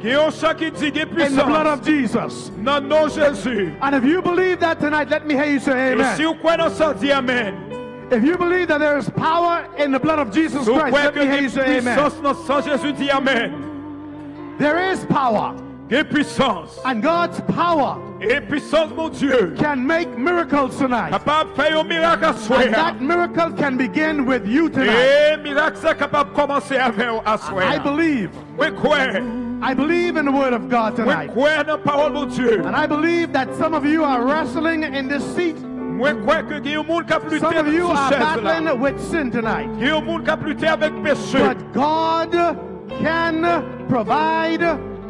il y a un chant qui dit, il y a in the blood puissance of Jesus. dans le nom de Jésus. And if you believe that tonight, let me hear you say Et si amen. vous croyez dans ça, dis Amen. If you believe that there is power in the blood of Jesus Si vous Christ, croyez let que me il y hear a you say amen. puissance dans le sang de Jésus, dis Amen. There is power, Il y a puissance. and God's power Et puissance, mon Dieu. can make miracles tonight. Capable de faire un miracle à soi. And that miracle can begin with you tonight. Et miracle, c'est capable de commencer avec à soi. I believe. Oui, croyez. I believe in the word of God Oui, tonight. croyez dans la parole de Dieu. And I believe that some of you are wrestling in this seat. Moi, je crois que il y a un monde qui a lutté Some of you sur are chaise là. battling with sin tonight. Il y a un monde qui a lutté avec péché. But God can provide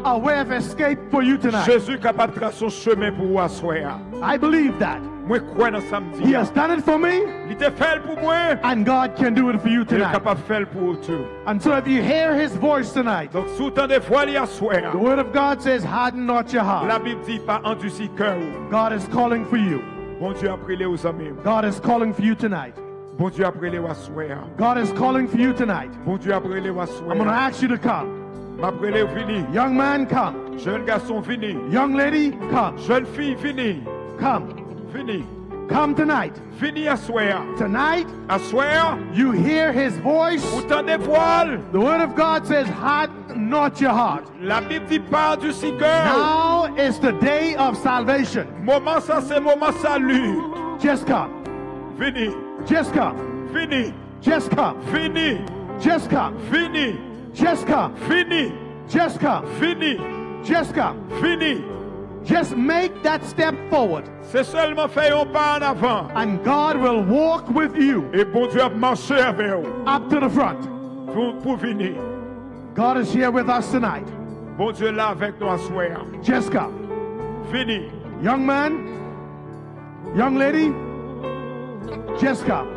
a way of escape for you tonight. Jésus est capable de tracer son chemin pour vous asseoir. I believe that. Moi, je crois dans He samedi. has done it for me, Il était fait pour moi. and God can do it for you Il est tonight. capable de faire pour vous tout. And so if you hear his voice tonight, Donc, sous temps de foi, il y a asseoir. the word of God says, harden not your La heart. Bible dit pas endurci cœur. God is calling for you. Bon Dieu a pris les aux amis. God is calling for you tonight. Bon Dieu a pris les aux asseoir. God is calling for you tonight. Bon Dieu a pris les aux I'm going to asseoir. ask you to come. M'a pris les fini. Young man, come. Jeune garçon fini. Young lady, come. Jeune fille fini. Come. Fini. Come tonight. Fini asseoir. Tonight, Asseoir. you hear his voice. Autant de voiles. The word of God says, harden not your heart. La Bible dit pas du cœur. Now is the day of salvation. Moment ça c'est moment salut. Just come. Fini. Just come. Fini. Just come. Fini. Just come. Fini. Just come. Fini. Just come. Fini. Just come. Fini. Just make that step forward, C'est seulement faire un pas en avant. and God will walk with you Et bon Dieu a marché avec vous up to the front. pour venir. God is here with us tonight. Bon Dieu là avec nous à soir. Just come. Fini. Young man, young lady, just come.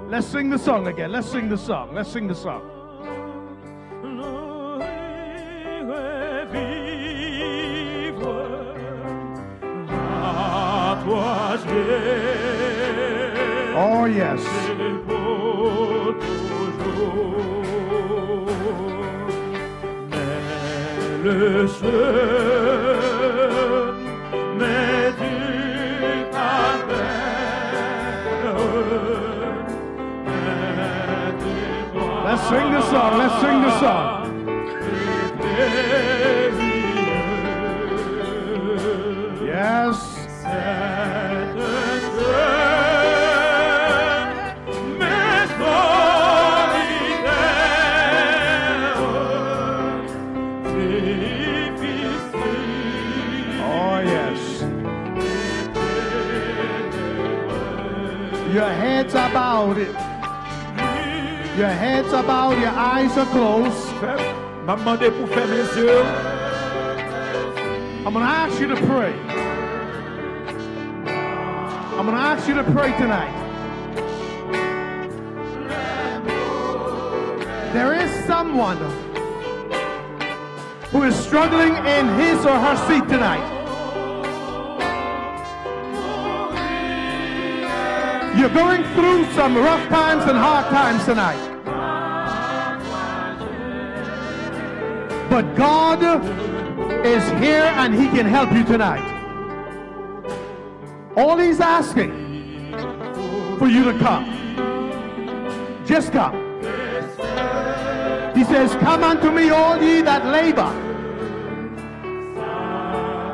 Let's sing the song again. Let's sing the song. Let's sing the song. Oh, yes. Le chemin du Let's sing the song. Let's sing the song. Yes. Oh, yes. Your heads are bowed. Your heads are bowed, your eyes are closed. M'a demandé pour fermer les yeux. I'm going to ask you to pray. I'm going to ask you to pray tonight. There is someone who is struggling in his or her seat tonight. You're going through some rough times and hard times tonight. But God is here and He can help you tonight. All He's asking for you to come. Just come. He says, come unto me all ye that labor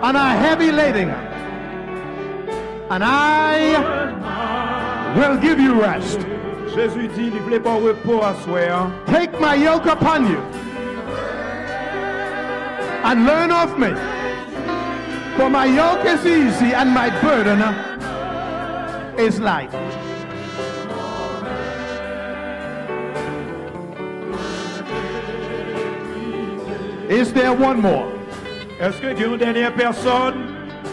and are heavy laden, and I will give you rest. Jésus dit, livrez pas repos à soir. Take my yoke upon you and learn of me, for my yoke is easy and my burden is light. Is there one more? Est-ce que il y a une dernière personne?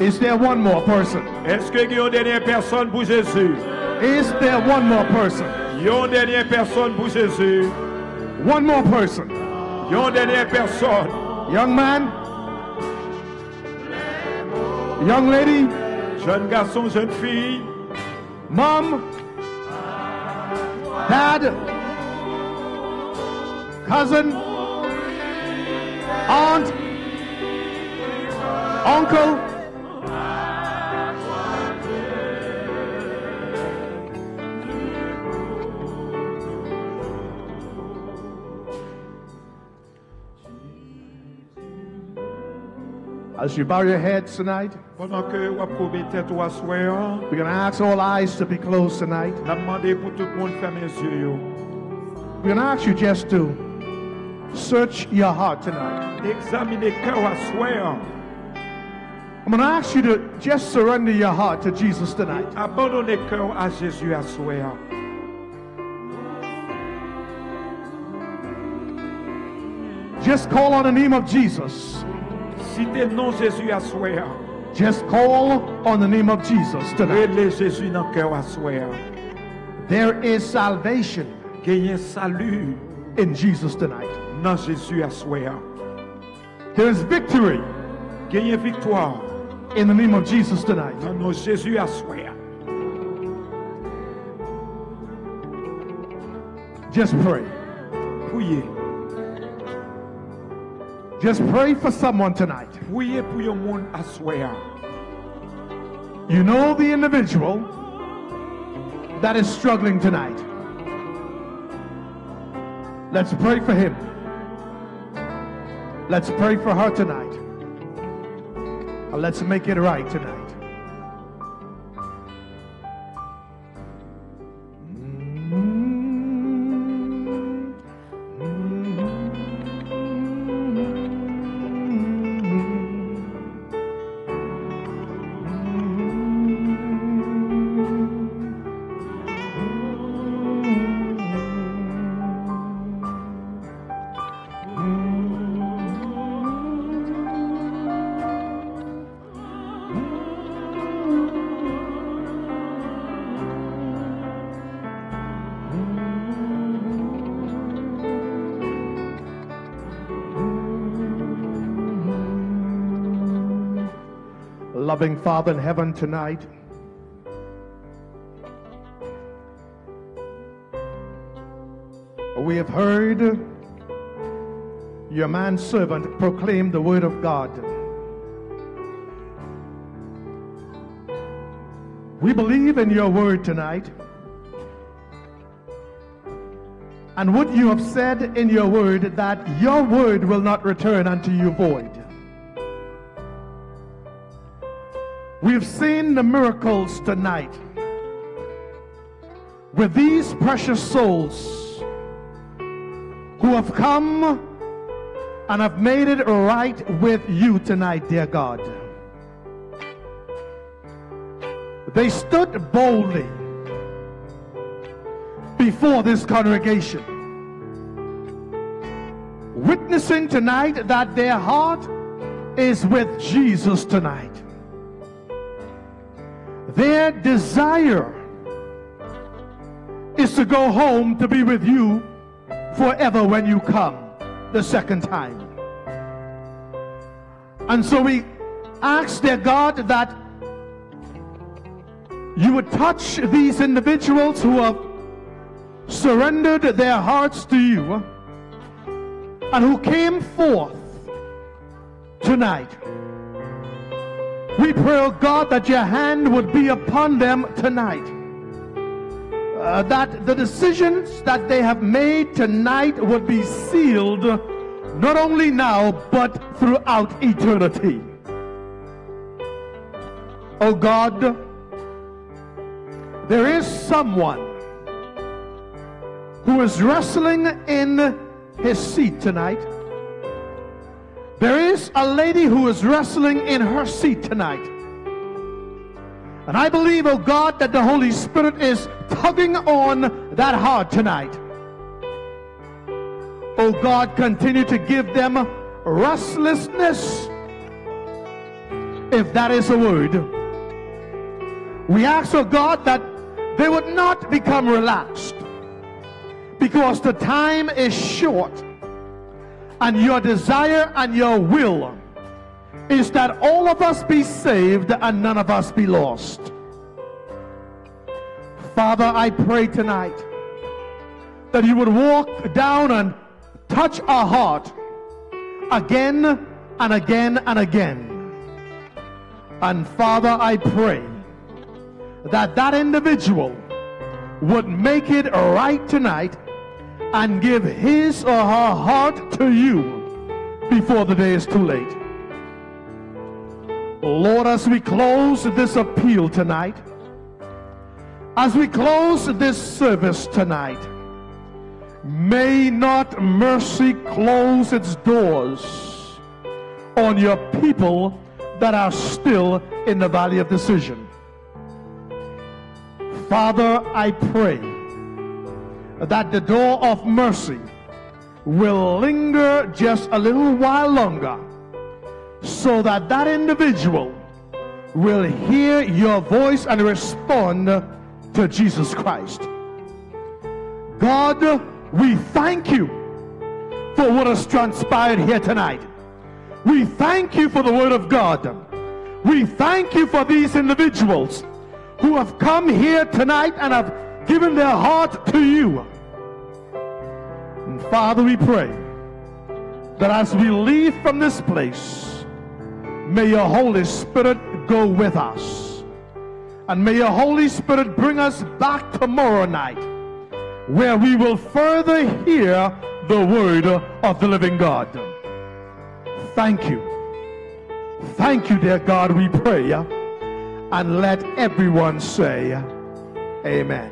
Is there one more person? Est-ce que il y a une dernière personne pour Jésus? Is there one more person? Il y a une dernière personne pour Jésus. One more person. Il y a une dernière personne. Young man, young lady, Jeune garçon, jeune fille. mom, dad, cousin, aunt, uncle. As you bow your heads tonight, Pendant que vous avez tête au soir, we're going to ask all eyes to be closed tonight. n'a demandé pour tout le monde fermer les yeux. We're going to ask you just to search your heart tonight. Examinez cœur à soir. I'm going to ask you to just surrender your heart to Jesus tonight. Abandonnez cœur à Jésus à soir. Just call on the name of Jesus. Citez le nom Jésus à soir. Just call on the name of Jesus tonight. Relez Jésus dans cœur à soir. There is salvation Gagnez salut in Jesus tonight. dans Jésus à soir. There is victory Gagnez victoire in the name of Jesus tonight. dans nos Jésus à soir. Just pray. Priez. Just pray for someone tonight. Priez pour un monde à soir. You know the individual that is struggling tonight. Let's pray for him. Let's pray for her tonight. And let's make it right tonight. Loving Father in heaven tonight, we have heard your manservant proclaim the word of God. We believe in your word tonight. And what you have said in your word, that your word will not return unto you void. We've seen the miracles tonight with these precious souls who have come and have made it right with you tonight, dear God. They stood boldly before this congregation witnessing tonight that their heart is with Jesus tonight. Their desire is to go home to be with you forever when you come the second time. And so we ask, dear God, that you would touch these individuals who have surrendered their hearts to you and who came forth tonight. We pray, oh God, that your hand would be upon them tonight. That the decisions that they have made tonight would be sealed not only now but throughout eternity. Oh God, there is someone who is wrestling in his seat tonight. There is a lady who is wrestling in her seat tonight. And I believe, oh God, that the Holy Spirit is tugging on that heart tonight. Oh God, continue to give them restlessness, if that is a word. We ask, oh God, that they would not become relaxed, because the time is short, and your desire and your will is that all of us be saved and none of us be lost. Father, I pray tonight that you would walk down and touch our heart again and again and again. And Father, I pray that that individual would make it right tonight and give his or her heart to you before the day is too late. Lord, as we close this appeal tonight, as we close this service tonight, may not mercy close its doors on your people that are still in the valley of decision. Father, I pray that the door of mercy will linger just a little while longer, so that that individual will hear your voice and respond to Jesus Christ. God, we thank you for what has transpired here tonight. We thank you for the word of God. We thank you for these individuals who have come here tonight and have given their heart to you. And Father, we pray that as we leave from this place, may your Holy Spirit go with us. And may your Holy Spirit bring us back tomorrow night, where we will further hear the word of the living God. Thank you. Thank you, dear God, we pray. And let everyone say amen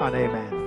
and amen.